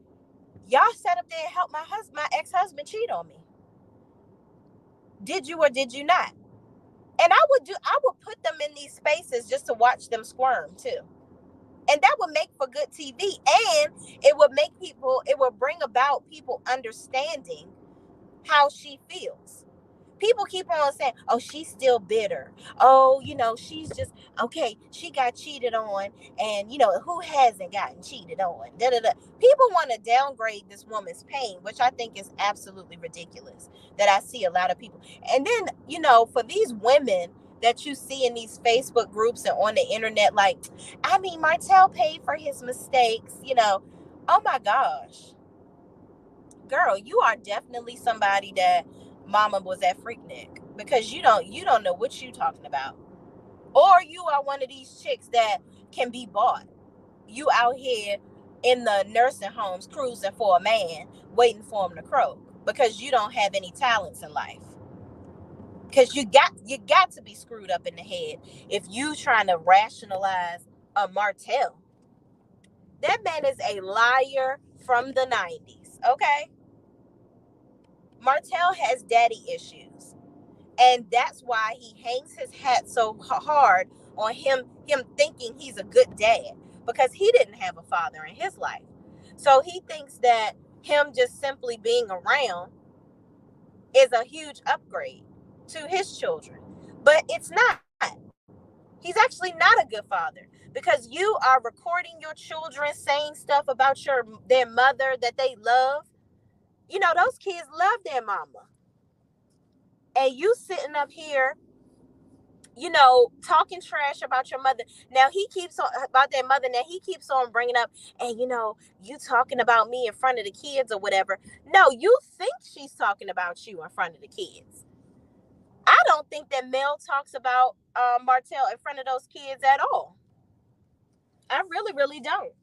y'all sat up there and helped my ex-husband cheat on me. Did you or did you not? And I would put them in these spaces just to watch them squirm too. And that would make for good TV. And it would bring about people understanding how she feels. People keep on saying, oh, she's still bitter. Oh, you know, she's just, okay, she got cheated on. And, you know, who hasn't gotten cheated on? Da, da, da. People want to downgrade this woman's pain, which I think is absolutely ridiculous. That I see a lot of people. And then, you know, for these women that you see in these Facebook groups and on the internet, like, I mean, Martel paid for his mistakes, you know. Oh my gosh. Girl, you are definitely somebody that mama was at Freaknik, because you don't know what you talking about. Or you are one of these chicks that can be bought. You out here in the nursing homes cruising for a man, waiting for him to croak because you don't have any talents in life. Because you got to be screwed up in the head if you trying to rationalize a Martel. That man is a liar from the 90s, okay? Martel has daddy issues. And that's why he hangs his hat so hard on him thinking he's a good dad, because he didn't have a father in his life. So he thinks that him just simply being around is a huge upgrade to his children. But it's not. He's actually not a good father, because you are recording your children saying stuff about their mother that they love. You know, those kids love their mama. And you sitting up here, you know, talking trash about your mother. Now he keeps on about their mother. Now he keeps on bringing up, and you know, you talking about me in front of the kids or whatever. No, you think she's talking about you in front of the kids. I don't think that Mel talks about Martel in front of those kids at all. I really, really don't.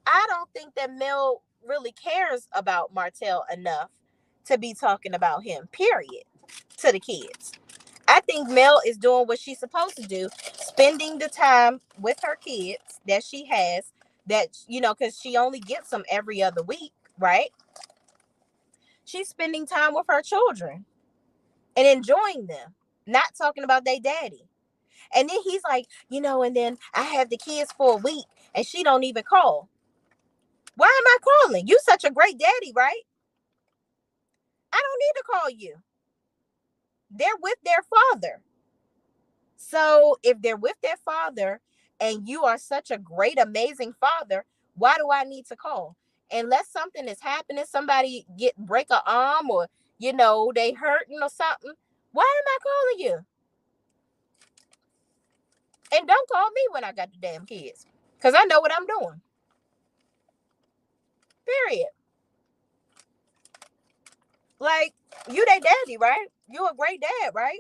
I don't think that Mel really cares about Martel enough to be talking about him, period, to the kids. I think Mel is doing what she's supposed to do, spending the time with her kids that she has, that, you know, because she only gets them every other week, right? She's spending time with her children and enjoying them, not talking about their daddy. And then he's like, and then I have the kids for a week and she don't even call. Why am I calling? You such a great daddy, right? I don't need to call you. They're with their father. So if they're with their father and you are such a great, amazing father, why do I need to call? Unless something is happening, somebody break an arm or they hurting or something. Why am I calling you? And don't call me when I got the damn kids, because I know what I'm doing. Period. Like, you they daddy, right? You a great dad, right?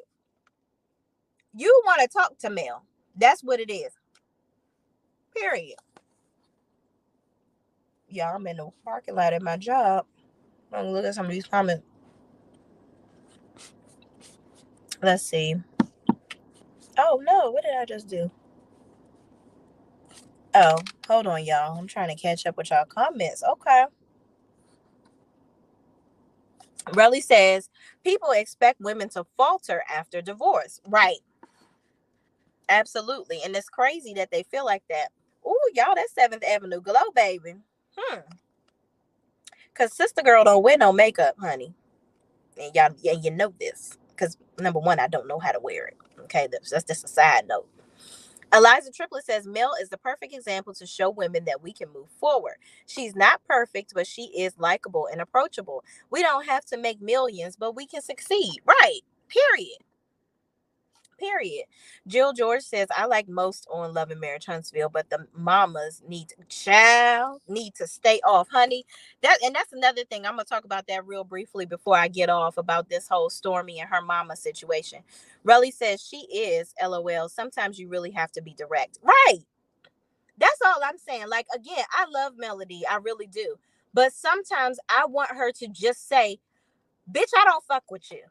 You want to talk to Mel. That's what it is. Period. Yeah, I'm in the parking lot at my job. I'm gonna look at some of these comments. Let's see. Oh no, what did I just do? Oh, hold on, y'all. I'm trying to catch up with y'all comments. Okay. Relly says people expect women to falter after divorce. Right. Absolutely. And it's crazy that they feel like that. Ooh, y'all, that 7th Avenue glow, baby. Because sister girl don't wear no makeup, honey. And y'all, yeah, you know this. Because number one, I don't know how to wear it. Okay, that's just a side note. Eliza Triplet says Mel is the perfect example to show women that we can move forward. She's not perfect, but she is likable and approachable. We don't have to make millions, but we can succeed. Right. Period. Jill George says, I like most on Love and Marriage Huntsville, but the mamas need to stay off, honey. That's another thing. I'm gonna talk about that real briefly before I get off about this whole Stormy and her mama situation. Relly says she is LOL. Sometimes you really have to be direct. Right. That's all I'm saying. Like, again, I love Melody. I really do. But sometimes I want her to just say, bitch, I don't fuck with you.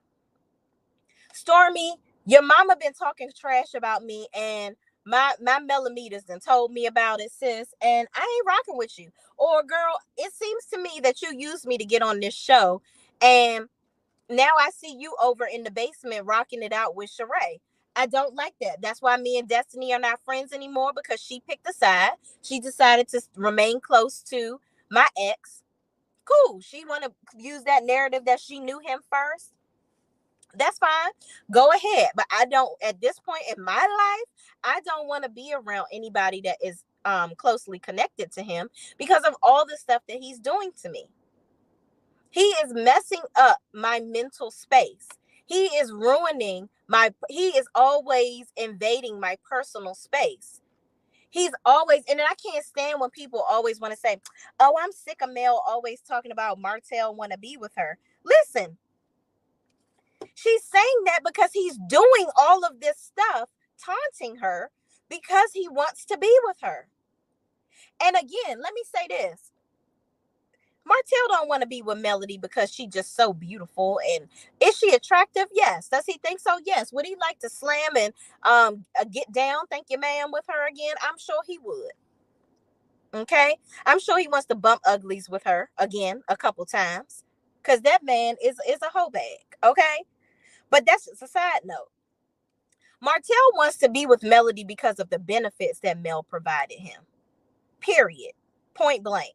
Stormy, your mama been talking trash about me, and my millimeters done told me about it, sis, and I ain't rocking with you. Or, girl, it seems to me that you used me to get on this show, and now I see you over in the basement rocking it out with Sheree. I don't like that. That's why me and Destiny are not friends anymore, because she picked a side. She decided to remain close to my ex. Cool. She want to use that narrative that she knew him first. That's fine. Go ahead. But I don't, at this point in my life, I don't want to be around anybody that is closely connected to him because of all the stuff that he's doing to me. He is messing up my mental space. He is he is always invading my personal space. He's always, and then I can't stand when people always want to say, oh, I'm sick of Mel always talking about Martel want to be with her. Listen, she's saying that because he's doing all of this stuff, taunting her because he wants to be with her. And again, let me say this. Martel don't want to be with Melody because she's just so beautiful. And is she attractive? Yes. Does he think so? Yes. Would he like to slam and get down, thank you, ma'am, with her again? I'm sure he would. Okay. I'm sure he wants to bump uglies with her again a couple times. Because that man is a hoe bag. Okay. But that's just a side note. Martel wants to be with Melody because of the benefits that Mel provided him. Period. Point blank.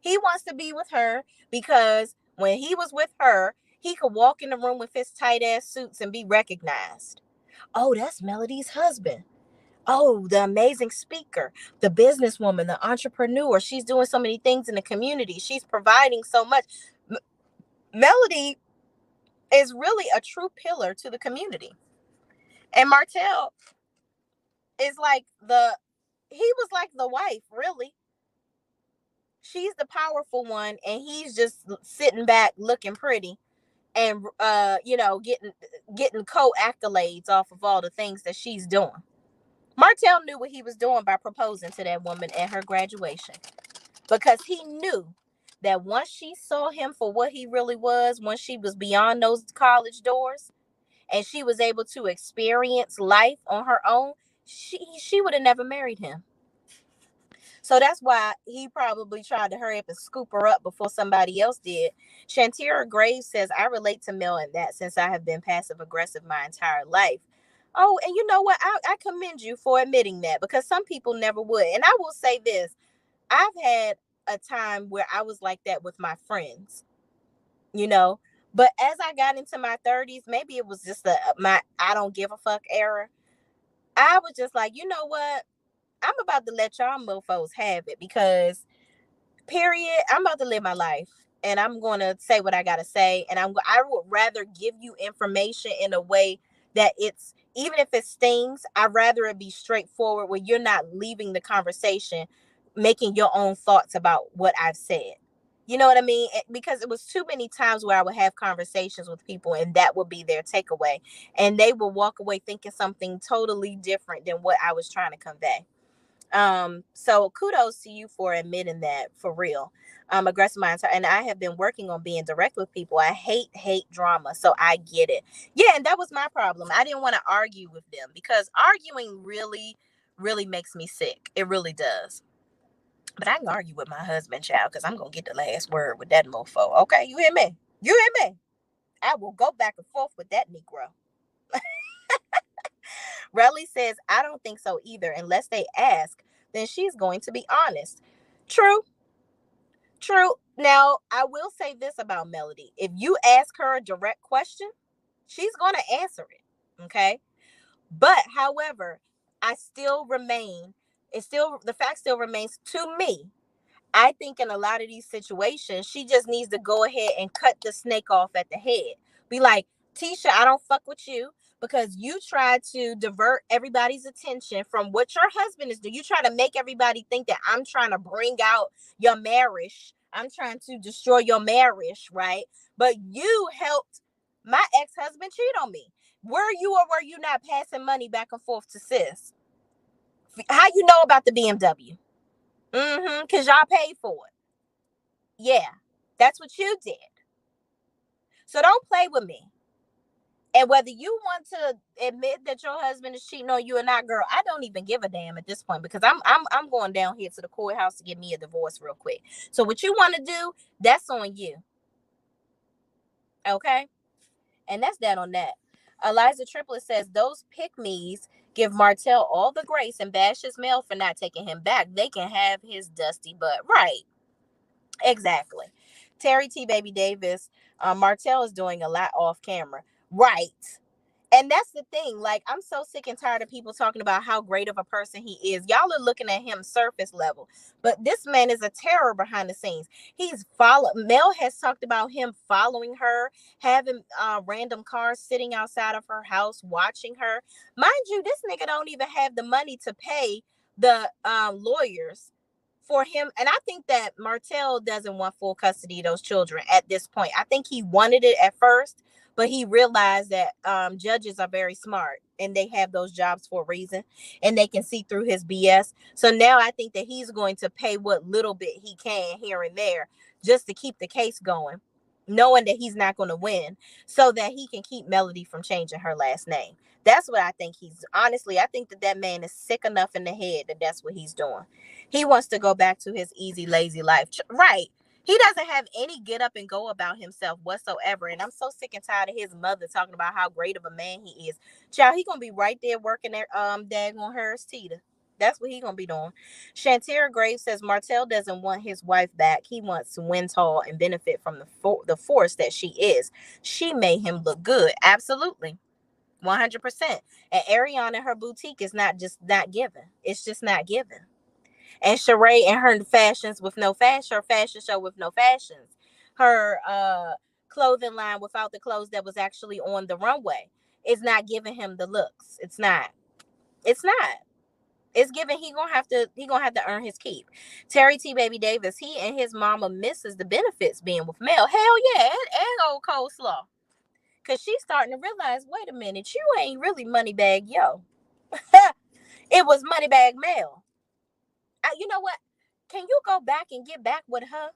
He wants to be with her because when he was with her, he could walk in the room with his tight ass suits and be recognized. Oh, that's Melody's husband. Oh, the amazing speaker, the businesswoman, the entrepreneur. She's doing so many things in the community. She's providing so much. Melody is really a true pillar to the community. And Martel is he was like the wife, really. She's the powerful one, and he's just sitting back looking pretty and getting co-accolades off of all the things that she's doing. Martel knew what he was doing by proposing to that woman at her graduation, because he knew that once she saw him for what he really was, once she was beyond those college doors and she was able to experience life on her own, she would have never married him. So that's why he probably tried to hurry up and scoop her up before somebody else did. Shantira Graves says, I relate to Mel in that, since I have been passive aggressive my entire life. Oh, and you know what? I commend you for admitting that, because some people never would. And I will say this, I've had a time where I was like that with my friends, you know. But as I got into my 30s, maybe it was just my I don't give a fuck era. I was just like, you know what? I'm about to let y'all mofos have it, because period, I'm about to live my life, and I'm going to say what I got to say, and I would rather give you information in a way that it's, even if it stings, I'd rather it be straightforward, where you're not leaving the conversation making your own thoughts about what I've said. You know what I mean? Because it was too many times where I would have conversations with people and that would be their takeaway, and they would walk away thinking something totally different than what I was trying to convey. So kudos to you for admitting that, for real. Aggressive mindset, and I have been working on being direct with people. I hate drama, so I get it. Yeah, and that was my problem. I didn't want to argue with them, because arguing really makes me sick. It really does. But I can argue with my husband, child, because I'm gonna get the last word with that mofo. Okay, you hear me? You hear me? I will go back and forth with that Negro. Relly says, I don't think so either. Unless they ask, then she's going to be honest. True, true. Now, I will say this about Melody. If you ask her a direct question, she's going to answer it. Okay. But, however, I still remain, the fact still remains to me. I think in a lot of these situations, she just needs to go ahead and cut the snake off at the head. Be like, Tisha, I don't fuck with you, because you try to divert everybody's attention from what your husband is doing. You try to make everybody think that I'm trying to bring out your marriage. I'm trying to destroy your marriage, right? But you helped my ex-husband cheat on me. Were you or were you not passing money back and forth to sis? How you know about the BMW? Because y'all paid for it. Yeah, that's what you did. So don't play with me. And whether you want to admit that your husband is cheating on you or not, girl, I don't even give a damn at this point, because I'm going down here to the courthouse to get me a divorce real quick. So what you want to do, that's on you. Okay? And that's that on that. Eliza Triplet says those pick-me's give Martel all the grace and bash his mail for not taking him back. They can have his dusty butt. Right. Exactly. Terry T. Baby Davis, Martel is doing a lot off camera. Right. And that's the thing. Like, I'm so sick and tired of people talking about how great of a person he is. Y'all are looking at him surface level. But this man is a terror behind the scenes. Mel has talked about him following her, having random cars sitting outside of her house, watching her. Mind you, this nigga don't even have the money to pay the lawyers for him. And I think that Martel doesn't want full custody of those children at this point. I think he wanted it at first, but he realized that judges are very smart and they have those jobs for a reason, and they can see through his BS. So now I think that he's going to pay what little bit he can here and there just to keep the case going, knowing that he's not going to win, so that he can keep Melody from changing her last name. That's what I think honestly, I think that man is sick enough in the head that that's what he's doing. He wants to go back to his easy, lazy life. Right. He doesn't have any get up and go about himself whatsoever. And I'm so sick and tired of his mother talking about how great of a man he is. Child, he gonna be right there working at daggone Harris Teeter. That's what he gonna be doing. Shantira Graves says Martel doesn't want his wife back. He wants to win tall and benefit from the force that she is. She made him look good. Absolutely. 100%. And Ariana and her boutique is not given. It's just not given. And Sheree and her fashions with no fashion, her fashion show with no fashions, her clothing line without the clothes that was actually on the runway, is not giving him the looks. It's not. It's not. It's given he gonna have to earn his keep. Terry T. Baby Davis, he and his mama misses the benefits being with Mel. Hell yeah, and old coleslaw. Cause she's starting to realize, wait a minute, you ain't really Moneybag Yo. It was Moneybag Mel. You know what? Can you go back and get back with her?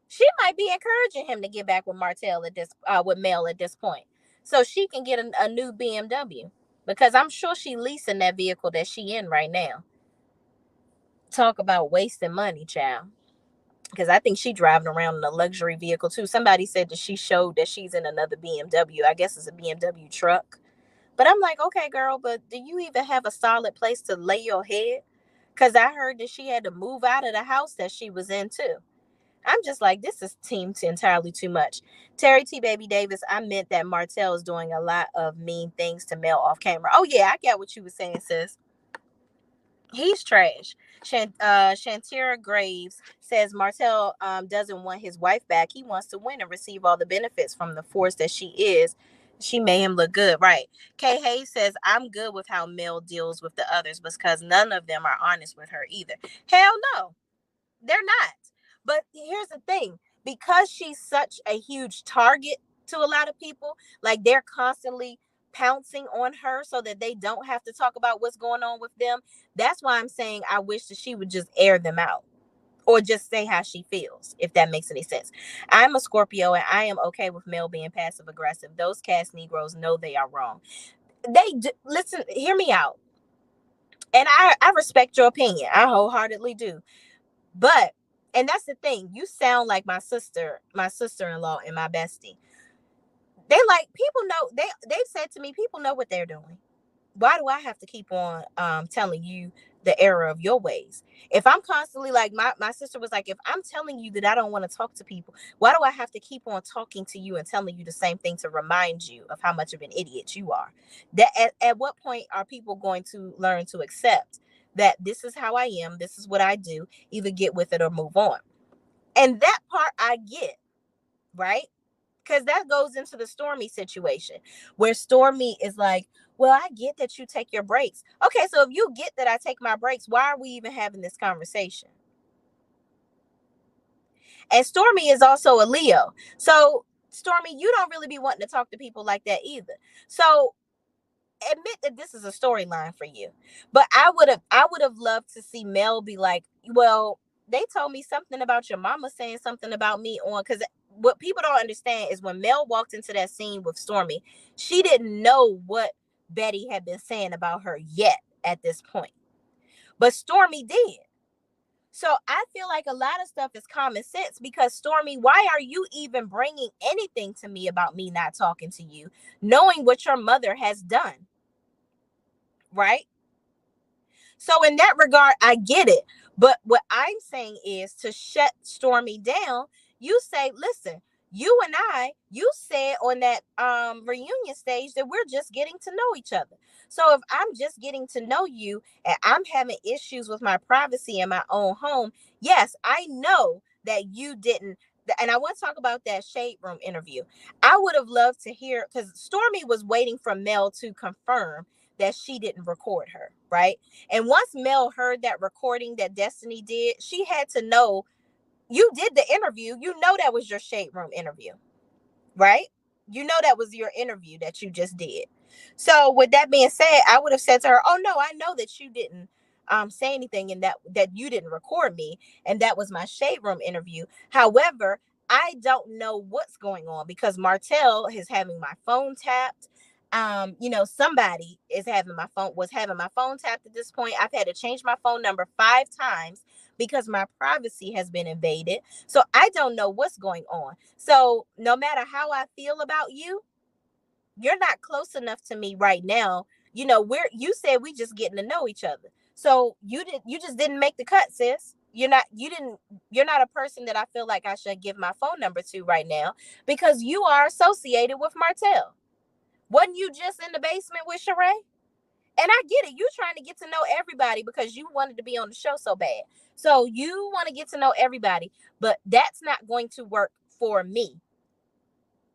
She might be encouraging him to get back with Martel with Mel at this point, so she can get a new BMW, because I'm sure she leasing that vehicle that she in right now. Talk about wasting money, child. Because I think she driving around in a luxury vehicle too. Somebody said that she showed that she's in another BMW. I guess it's a BMW truck. But I'm like, okay, girl, but do you even have a solid place to lay your head? Because I heard that she had to move out of the house that she was in too. I'm just like, this is team to entirely too much. Terry T. Baby Davis, I meant that Martel is doing a lot of mean things to Mel off camera. Oh, yeah, I get what you were saying, sis. He's trash. Shantira Graves says Martel doesn't want his wife back. He wants to win and receive all the benefits from the force that she is. She made him look good, right? Kay Hayes says, I'm good with how Mel deals with the others because none of them are honest with her either. Hell no, they're not. But here's the thing, because she's such a huge target to a lot of people, like they're constantly pouncing on her so that they don't have to talk about what's going on with them. That's why I'm saying I wish that she would just air them out or just say how she feels, if that makes any sense. I'm a Scorpio and I am okay with Mel being passive aggressive. Those cast Negroes know they are wrong. Listen, hear me out. And I respect your opinion. I wholeheartedly do. But, and that's the thing, you sound like my sister-in-law and my bestie. They like, people know, they've said to me, people know what they're doing. Why do I have to keep on telling you the error of your ways? If I'm constantly like, my sister was like, if I'm telling you that I don't want to talk to people, why do I have to keep on talking to you and telling you the same thing to remind you of how much of an idiot you are? That at what point are people going to learn to accept that this is how I am, this is what I do, either get with it or move on? And that part I get, right? Because that goes into the Stormy situation where Stormy is like, well, I get that you take your breaks. Okay, so if you get that I take my breaks, why are we even having this conversation? And Stormy is also a Leo. So, Stormy, you don't really be wanting to talk to people like that either. So, admit that this is a storyline for you. But I would have loved to see Mel be like, well, they told me something about your mama saying something about me on, because what people don't understand is when Mel walked into that scene with Stormy, she didn't know what Betty had been saying about her yet at this point. But Stormy did. So I feel like a lot of stuff is common sense, because Stormy, why are you even bringing anything to me about me not talking to you, knowing what your mother has done? Right? So in that regard, I get it. But what I'm saying is, to shut Stormy down, you say, listen, you said on that reunion stage that we're just getting to know each other. So if I'm just getting to know you and I'm having issues with my privacy in my own home, yes, I know that you didn't. And I want to talk about that Shade Room interview. I would have loved to hear, because Stormy was waiting for Mel to confirm that she didn't record her, right? And once Mel heard that recording that Destiny did, she had to know, you did the interview. You know that was your Shade Room interview, right? You know that was your interview that you just did. So with that being said, I would have said to her, oh no, I know that you didn't say anything, and that you didn't record me, and that was my Shade Room interview. However, I don't know what's going on, because Martel is having my phone tapped. Somebody was having my phone tapped at this point. I've had to change my phone number 5 times because my privacy has been invaded. So I don't know what's going on. So no matter how I feel about you, you're not close enough to me right now. You said we just getting to know each other. So you just didn't make the cut, sis. You're not a person that I feel like I should give my phone number to right now, because you are associated with Martel. Wasn't you just in the basement with Sheree? And I get it. You trying to get to know everybody because you wanted to be on the show so bad. So you want to get to know everybody, but that's not going to work for me.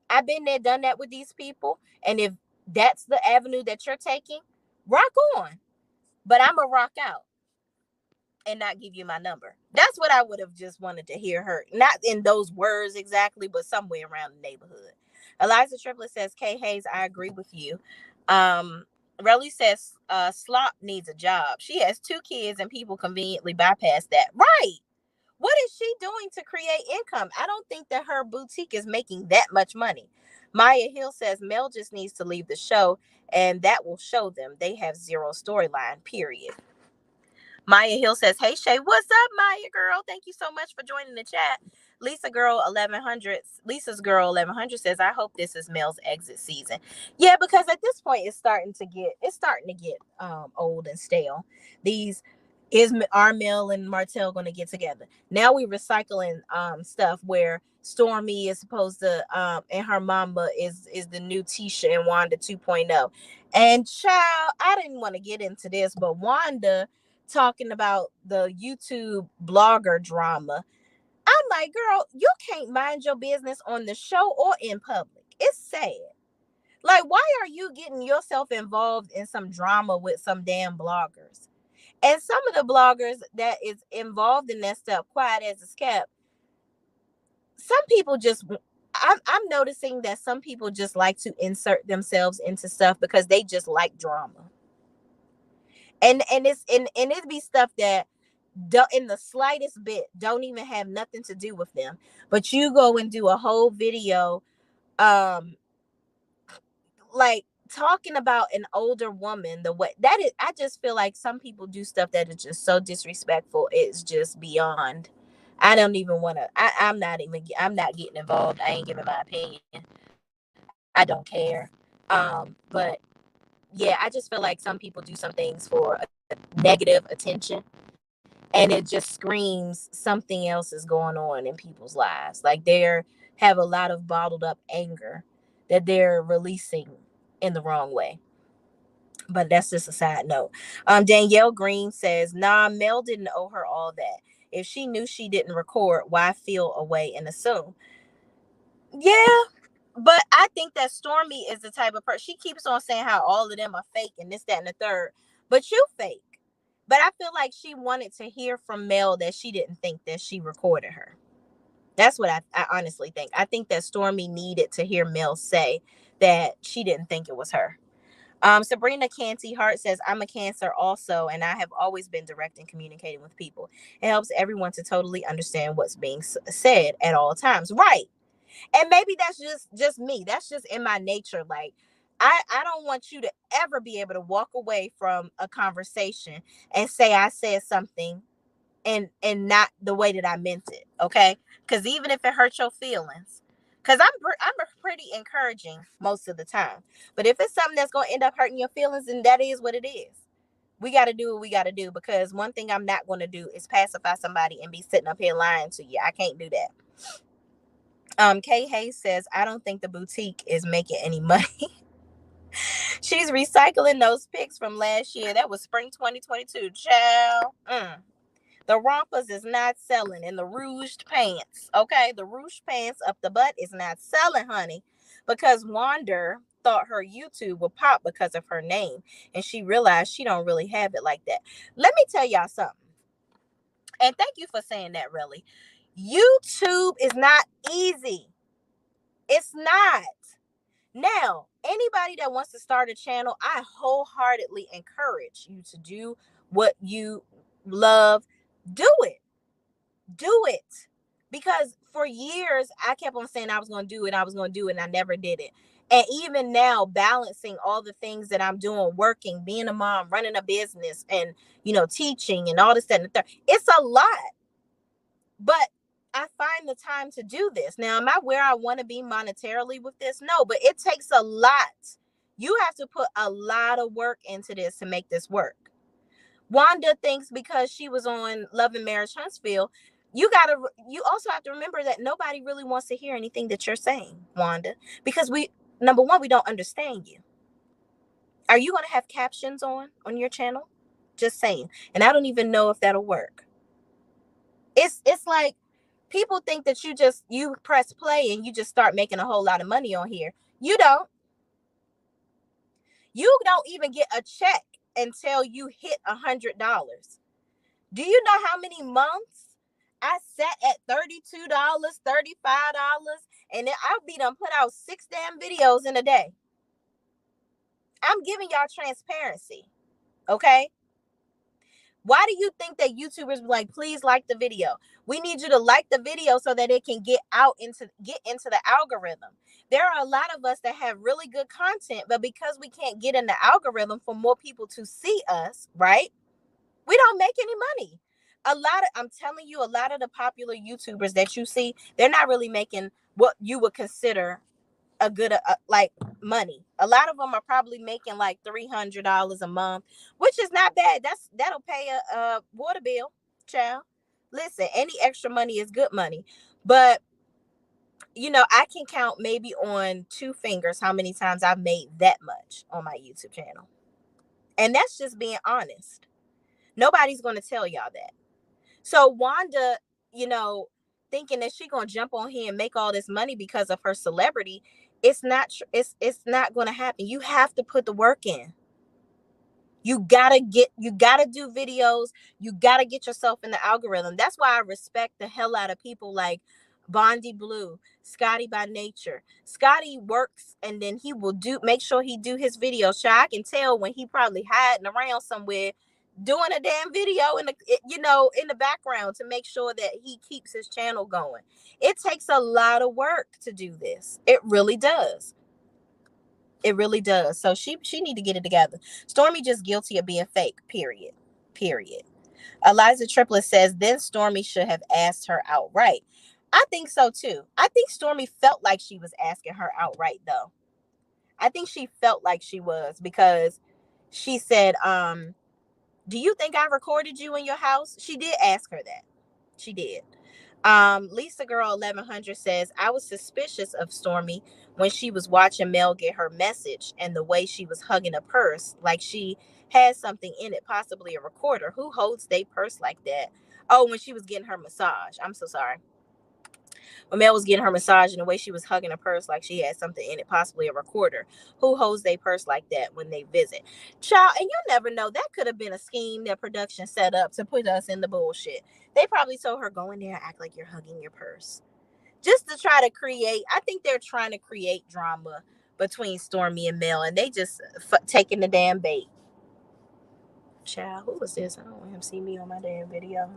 I've been there, done that with these people. And if that's the avenue that you're taking, rock on. But I'm going to rock out and not give you my number. That's what I would have just wanted to hear her. Not in those words exactly, but somewhere around the neighborhood. Eliza Triplet says, Kay Hayes, I agree with you. Relly says, Slop needs a job. She has 2 kids and people conveniently bypass that. Right. What is she doing to create income? I don't think that her boutique is making that much money. Maya Hill says, Mel just needs to leave the show, and that will show them they have zero storyline, period. Maya Hill says, hey, Shay, what's up, Maya girl? Thank you so much for joining the chat. Lisa's girl 1100 says, I hope this is Mel's exit season. Yeah, because at this point it's starting to get old and stale. These is our Mel and Martel going to get together. Now we recycling stuff where Stormy is supposed to and her mama is the new Tisha and Wanda 2.0. And child, I didn't want to get into this, but Wanda talking about the YouTube blogger drama. I'm like, girl, you can't mind your business on the show or in public. It's sad. Like, why are you getting yourself involved in some drama with some damn bloggers? And some of the bloggers that is involved in that stuff, quiet as it's kept, some people just, I'm noticing that some people just like to insert themselves into stuff because they just like drama. And it be stuff that don't, in the slightest bit, don't even have nothing to do with them. But you go and do a whole video, like talking about an older woman, the way that is, I just feel like some people do stuff that is just so disrespectful. It's just beyond. I don't even want to. I'm not getting involved. I ain't giving my opinion. I don't care. But yeah, I just feel like some people do some things for negative attention, and it just screams something else is going on in people's lives. Like they have a lot of bottled up anger that they're releasing in the wrong way. But that's just a side note. Danielle Green says, nah, Mel didn't owe her all that. If she knew she didn't record, why feel away and assume? Yeah, but I think that Stormy is the type of person. She keeps on saying how all of them are fake and this, that, and the third. But you fake. But I feel like she wanted to hear from Mel that she didn't think that she recorded her. That's what I honestly think. I think that Stormy needed to hear Mel say that she didn't think it was her. Sabrina Canty Hart says, I'm a Cancer also, and I have always been direct in communicating with people. It helps everyone to totally understand what's being said at all times. Right. And maybe that's just me. That's just in my nature. Like, I don't want you to ever be able to walk away from a conversation and say I said something and not the way that I meant it. Okay. Because even if it hurts your feelings, because I'm pretty encouraging most of the time. But if it's something that's going to end up hurting your feelings, then that is what it is. We got to do what we got to do, because one thing I'm not going to do is pacify somebody and be sitting up here lying to you. I can't do that. Kay Hayes says, I don't think the boutique is making any money. She's recycling those pics from last year. That was spring 2022. Child. The rompers is not selling, and the rouged pants, okay? The rouged pants up the butt is not selling, honey, because Wanda thought her YouTube would pop because of her name, and she realized she don't really have it like that. Let me tell y'all something, and thank you for saying that, really. YouTube is not easy. It's not. Now, anybody that wants to start a channel, I wholeheartedly encourage you to do what you love. Do it. Do it. Because for years, I kept on saying I was going to do it, and I never did it. And even now, balancing all the things that I'm doing, working, being a mom, running a business, and, teaching and all this, that, and the third, it's a lot. But I find the time to do this. Now, am I where I want to be monetarily with this? No, but it takes a lot. You have to put a lot of work into this to make this work. Wanda thinks because she was on Love and Marriage Huntsville, you also have to remember that nobody really wants to hear anything that you're saying, Wanda, because number one, we don't understand you. Are you going to have captions on your channel? Just saying. And I don't even know if that'll work. It's like people think that you press play and you just start making a whole lot of money on here. You don't. You don't even get a check until you hit $100. Do you know how many months I sat at $32, $35, and then I'll be done put out 6 damn videos in a day? I'm giving y'all transparency, okay? Why do you think that YouTubers be like, please like the video? We need you to like the video so that it can get into the algorithm. There are a lot of us that have really good content, but because we can't get in the algorithm for more people to see us, right? We don't make any money. I'm telling you, a lot of the popular YouTubers that you see, they're not really making what you would consider a good like money. A lot of them are probably making like $300 a month, which is not bad. That'll pay a water bill, child. Listen, any extra money is good money. But I can count maybe on two fingers how many times I've made that much on my YouTube channel. And that's just being honest. Nobody's going to tell y'all that. So Wanda, thinking that she going to jump on here and make all this money because of her celebrity, it's not going to happen. You have to put the work in. You gotta do videos. You gotta get yourself in the algorithm. That's why I respect the hell out of people like Bondi Blue, Scotty by Nature. Scotty works and then he will make sure he do his videos. So I can tell when he probably hiding around somewhere doing a damn video in the background to make sure that he keeps his channel going. It takes a lot of work to do this. It really does. It really does. So she need to get it together. Stormy just guilty of being fake. Period. Eliza Triplet says then Stormy should have asked her outright. I think so too. I think Stormy felt like she was asking her outright though. I think she felt like she was because she said, do you think I recorded you in your house? She did ask her that. She did. Lisa Girl 1100 says, I was suspicious of Stormy when she was watching Mel get her message and the way she was hugging a purse like she had something in it, possibly a recorder. Who holds their purse like that? Oh, when she was getting her massage. I'm so sorry. When Mel was getting her massage and the way she was hugging a purse like she had something in it, possibly a recorder. Who holds their purse like that when they visit? Child, and you never know. That could have been a scheme that production set up to put us in the bullshit. They probably told her, go in there and act like you're hugging your purse. Just to try to create, I think they're trying to create drama between Stormy and Mel, and they just taking the damn bait. Child, who was this? I don't want him to see me on my damn video.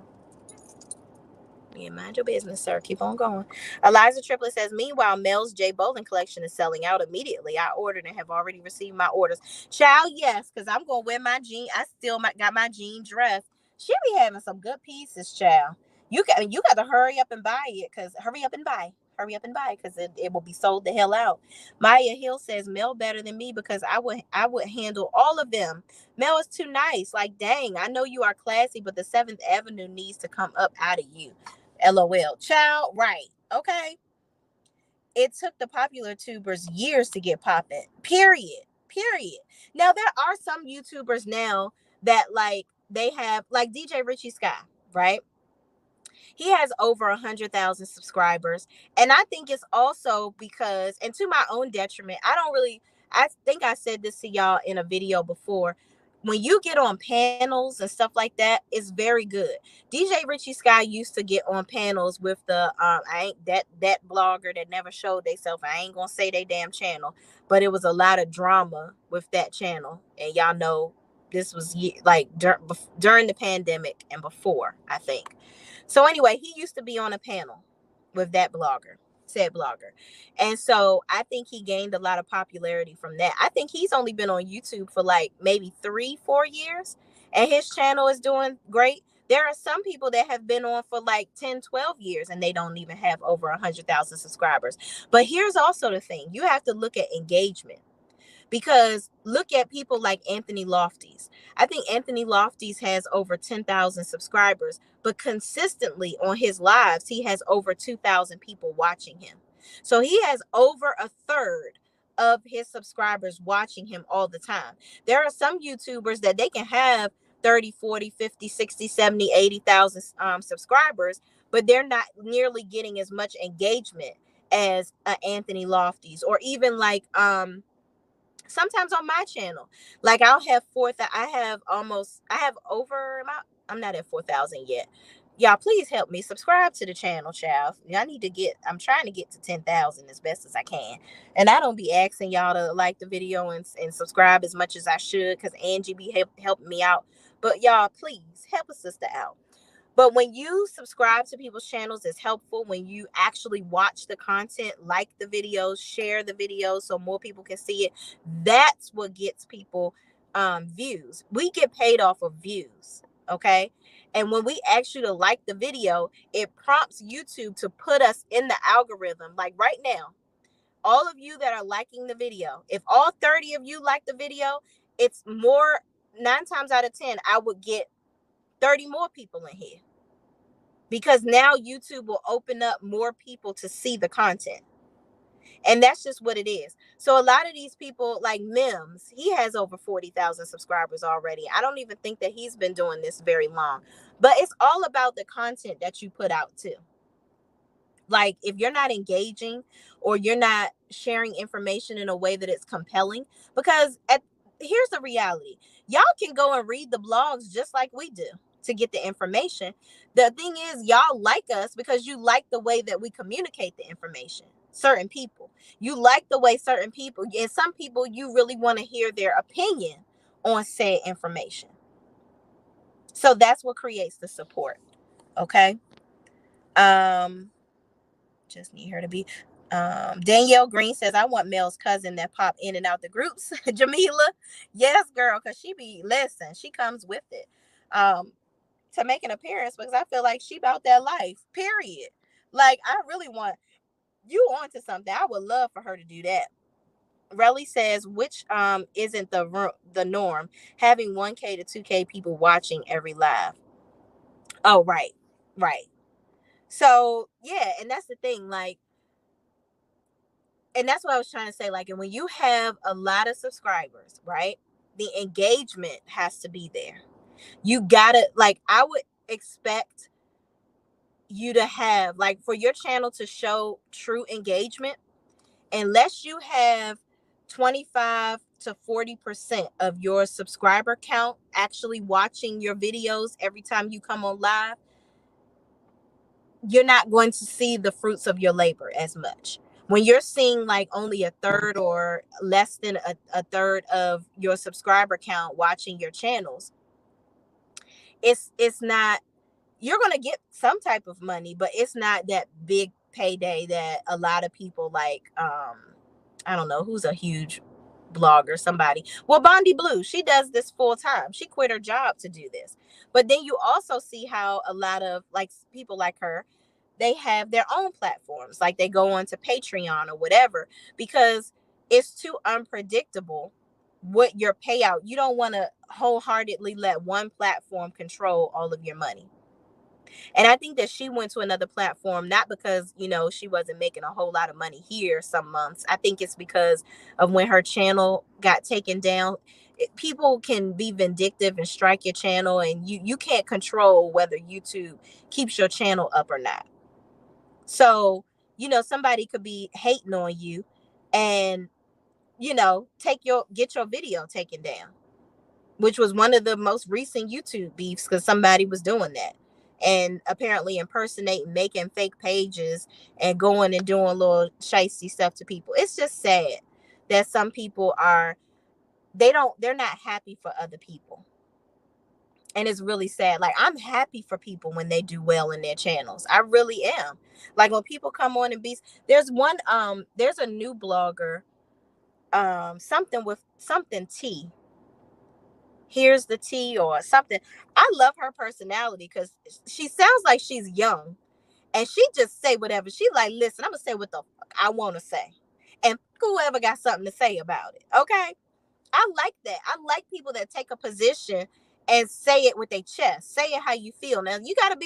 Yeah, mind your business, sir. Keep on going. Eliza Triplet says, meanwhile, Mel's J. Bolin collection is selling out immediately. I ordered and have already received my orders. Child, yes, because I'm going to wear my jean. I still got my jean dress. She be having some good pieces, child. You got to hurry up and buy it because hurry up and buy because it will be sold the hell out. Maya Hill says, Mel better than me because I would handle all of them. Mel is too nice. Like, dang, I know you are classy, but the 7th Avenue needs to come up out of you. LOL. Child, right. Okay. It took the popular tubers years to get popping. Period. Now, there are some YouTubers now that they have, like DJ Richie Scott, right? He has over 100,000 subscribers. And I think it's also because, and to my own detriment, I think I said this to y'all in a video before. When you get on panels and stuff like that, it's very good. DJ Richie Sky used to get on panels with the that blogger that never showed themselves. I ain't gonna say they damn channel, but it was a lot of drama with that channel, and y'all know this was like during the pandemic and before, I think. So anyway, he used to be on a panel with that said blogger. And so I think he gained a lot of popularity from that. I think he's only been on YouTube for like maybe 3-4 years and his channel is doing great. There are some people that have been on for like 10-12 years and they don't even have over 100,000 subscribers. But here's also the thing. You have to look at engagement. Because look at people like Anthony Lofties. I think Anthony Lofties has over 10,000 subscribers, but consistently on his lives, he has over 2,000 people watching him. So he has over a third of his subscribers watching him all the time. There are some YouTubers that they can have 30, 40, 50, 60, 70, 80,000 subscribers, but they're not nearly getting as much engagement as Anthony Lofties, or even like sometimes on my channel, like I'm not at 4,000 yet. Y'all please help me subscribe to the channel, child. I'm trying to get to 10,000 as best as I can. And I don't be asking y'all to like the video and subscribe as much as I should, because Angie be helping me out. But y'all please help a sister out. But when you subscribe to people's channels, it's helpful. When you actually watch the content, like the videos, share the videos so more people can see it. That's what gets people views. We get paid off of views. Okay. And when we ask you to like the video, it prompts YouTube to put us in the algorithm. Like right now, all of you that are liking the video, if all 30 of you like the video, it's more, 9 times out of 10, I would get 30 more people in here, because now YouTube will open up more people to see the content. And that's just what it is. So a lot of these people, like Mims, he has over 40,000 subscribers already. I don't even think that he's been doing this very long. But it's all about the content that you put out too. Like if you're not engaging or you're not sharing information in a way that it's compelling, because here's the reality. Y'all can go and read the blogs just like we do to get the information. The thing is, y'all like us because you like the way that we communicate the information. Certain people, you like the way certain people, and some people you really want to hear their opinion on said information. So that's what creates the support. Okay. Just need her to be. Danielle Green says, I want Mel's cousin that pop in and out the groups. Jamila, yes, girl, because she comes with it. To make an appearance, because I feel like she about that life, period. Like, I really want you onto something. I would love for her to do that. Relly says, which isn't the norm, having 1K to 2K people watching every live. Oh, right. So yeah, and that's the thing, like, and that's what I was trying to say. Like, and when you have a lot of subscribers, right, the engagement has to be there. You gotta, like, I would expect you to have, like, for your channel to show true engagement, unless you have 25 to 40% of your subscriber count actually watching your videos every time you come on live, you're not going to see the fruits of your labor as much. When you're seeing like only a third or less than a third of your subscriber count watching your channels, it's not, you're going to get some type of money, but it's not that big payday that a lot of people like, I don't know who's a huge blogger, somebody. Well, Bondi Blue, she does this full time. She quit her job to do this. But then you also see how a lot of like people like her, they have their own platforms. Like they go on to Patreon or whatever, because it's too unpredictable what your payout. You don't want to wholeheartedly let one platform control all of your money. And I think that she went to another platform, not because, she wasn't making a whole lot of money here some months. I think it's because of when her channel got taken down. People can be vindictive and strike your channel, and you can't control whether YouTube keeps your channel up or not. So, somebody could be hating on you and, get your video taken down, which was one of the most recent YouTube beefs, because somebody was doing that and apparently impersonating, making fake pages and going and doing little shysty stuff to people. It's just sad that some people they're not happy for other people. And it's really sad. Like, I'm happy for people when they do well in their channels. I really am. Like when people come on and there's a new blogger, something T. Here's the tea or something. I love her personality because she sounds like she's young, and she just say whatever. She like, listen, I'm gonna say what the fuck I want to say, and whoever got something to say about it. Okay, I like that. I like people that take a position and say it with their chest. Say it how you feel. Now you gotta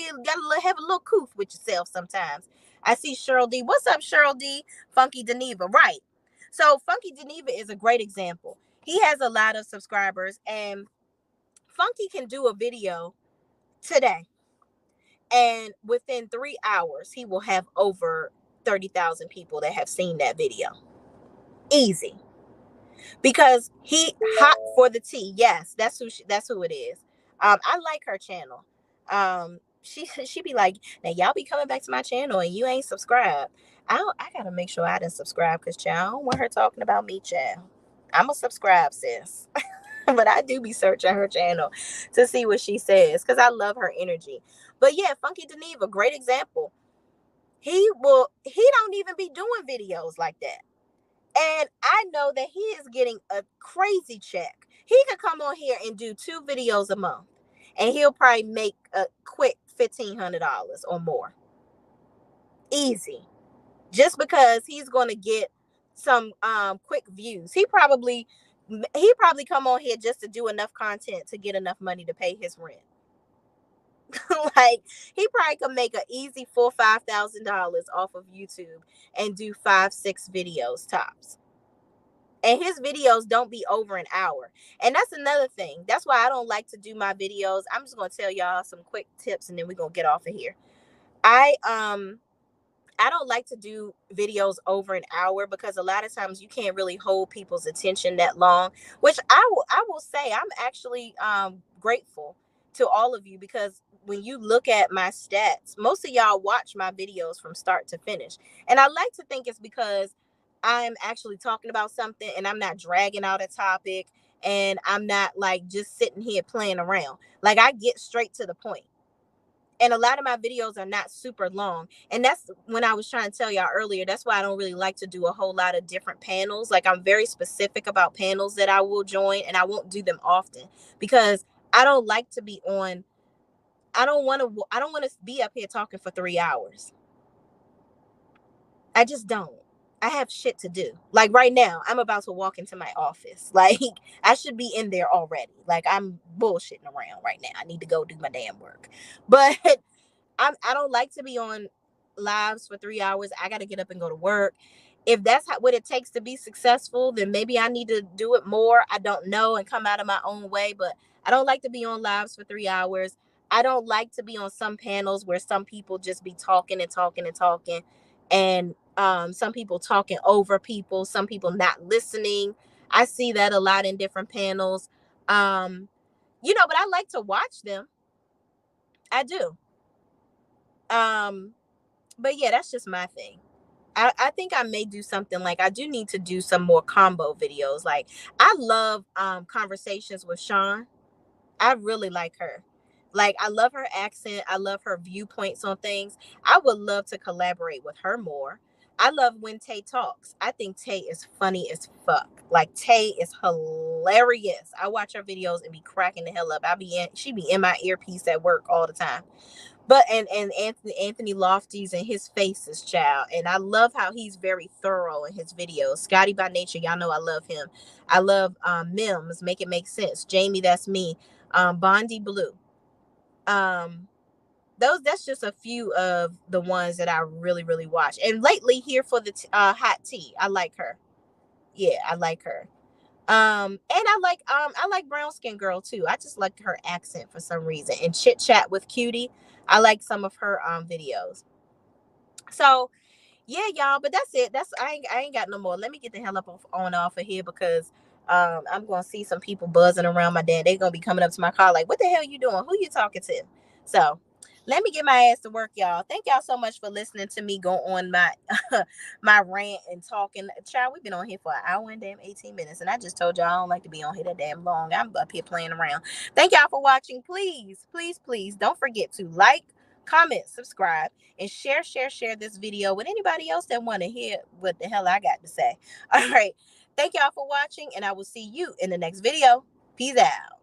have a little coof with yourself sometimes. I see Cheryl D. What's up, Cheryl D? Funky Deneva, right? So Funky Deneva is a great example. He has a lot of subscribers, and Funky can do a video today, and within 3 hours, he will have over 30,000 people that have seen that video. Easy. Because he hot for the tea. Yes, that's who it is. I like her channel. She be like, now y'all be coming back to my channel and you ain't subscribed. I gotta make sure I didn't subscribe, because child, I don't want her talking about me, child. I'm a subscribe, sis. But I do be searching her channel to see what she says, because I love her energy. But yeah, Funky Deneva, great example. He don't even be doing videos like that. And I know that he is getting a crazy check. He could come on here and do 2 videos a month and he'll probably make a quick $1,500 or more. Easy. Just because he's going to get some quick views. He probably come on here just to do enough content to get enough money to pay his rent. Like, he probably could make an easy $4,000-$5,000 off of YouTube and do 5-6 videos tops. And his videos don't be over an hour. And that's another thing. That's why I don't like to do my videos. I'm just gonna tell y'all some quick tips and then we're gonna get off of here. I don't like to do videos over an hour because a lot of times you can't really hold people's attention that long, which I will say I'm actually grateful to all of you, because when you look at my stats, most of y'all watch my videos from start to finish. And I like to think it's because I'm actually talking about something and I'm not dragging out a topic and I'm not like just sitting here playing around. Like, I get straight to the point. And a lot of my videos are not super long. And that's when I was trying to tell y'all earlier. That's why I don't really like to do a whole lot of different panels. Like, I'm very specific about panels that I will join, and I won't do them often because I don't like to be on. I don't want to be up here talking for 3 hours. I just don't. I have shit to do. Like, right now, I'm about to walk into my office. Like, I should be in there already. Like, I'm bullshitting around right now. I need to go do my damn work. But I don't like to be on lives for 3 hours. I got to get up and go to work. If that's what it takes to be successful, then maybe I need to do it more. I don't know, and come out of my own way. But I don't like to be on lives for 3 hours. I don't like to be on some panels where some people just be talking and talking and talking, and some people talking over people, some people not listening. I see that a lot in different panels. But I like to watch them. I do. But yeah, that's just my thing. I think I may do something like, I do need to do some more combo videos. Like, I love conversations with Sean. I really like her. Like, I love her accent. I love her viewpoints on things. I would love to collaborate with her more. I love when Tay talks. I think Tay is funny as fuck. Like, Tay is hilarious. I watch her videos and be cracking the hell up. She be in my earpiece at work all the time. But and Anthony Lofty's and his faces, child. And I love how he's very thorough in his videos. Scotty by Nature, y'all know I love him. I love Mims, Make It Make Sense. Jamie, That's Me. Bondi Blue. That's just a few of the ones that I really, really watch. And lately, here for the hot tea, I like her. Yeah, I like her. And I like Brown Skin Girl too. I just like her accent for some reason. And Chit Chat with Cutie, I like some of her videos. So yeah, y'all, but that's it. I ain't got no more. Let me get the hell up off of here, because I'm gonna see some people buzzing around my dad. They're gonna be coming up to my car like, what the hell you doing? Who you talking to? So let me get my ass to work, y'all. Thank y'all so much for listening to me go on my my rant and talking. Child, we've been on here for an hour and damn 18 minutes. And I just told y'all I don't like to be on here that damn long. I'm up here playing around. Thank y'all for watching. Please, please, please don't forget to like, comment, subscribe, and share this video with anybody else that want to hear what the hell I got to say. All right. Thank y'all for watching, and I will see you in the next video. Peace out.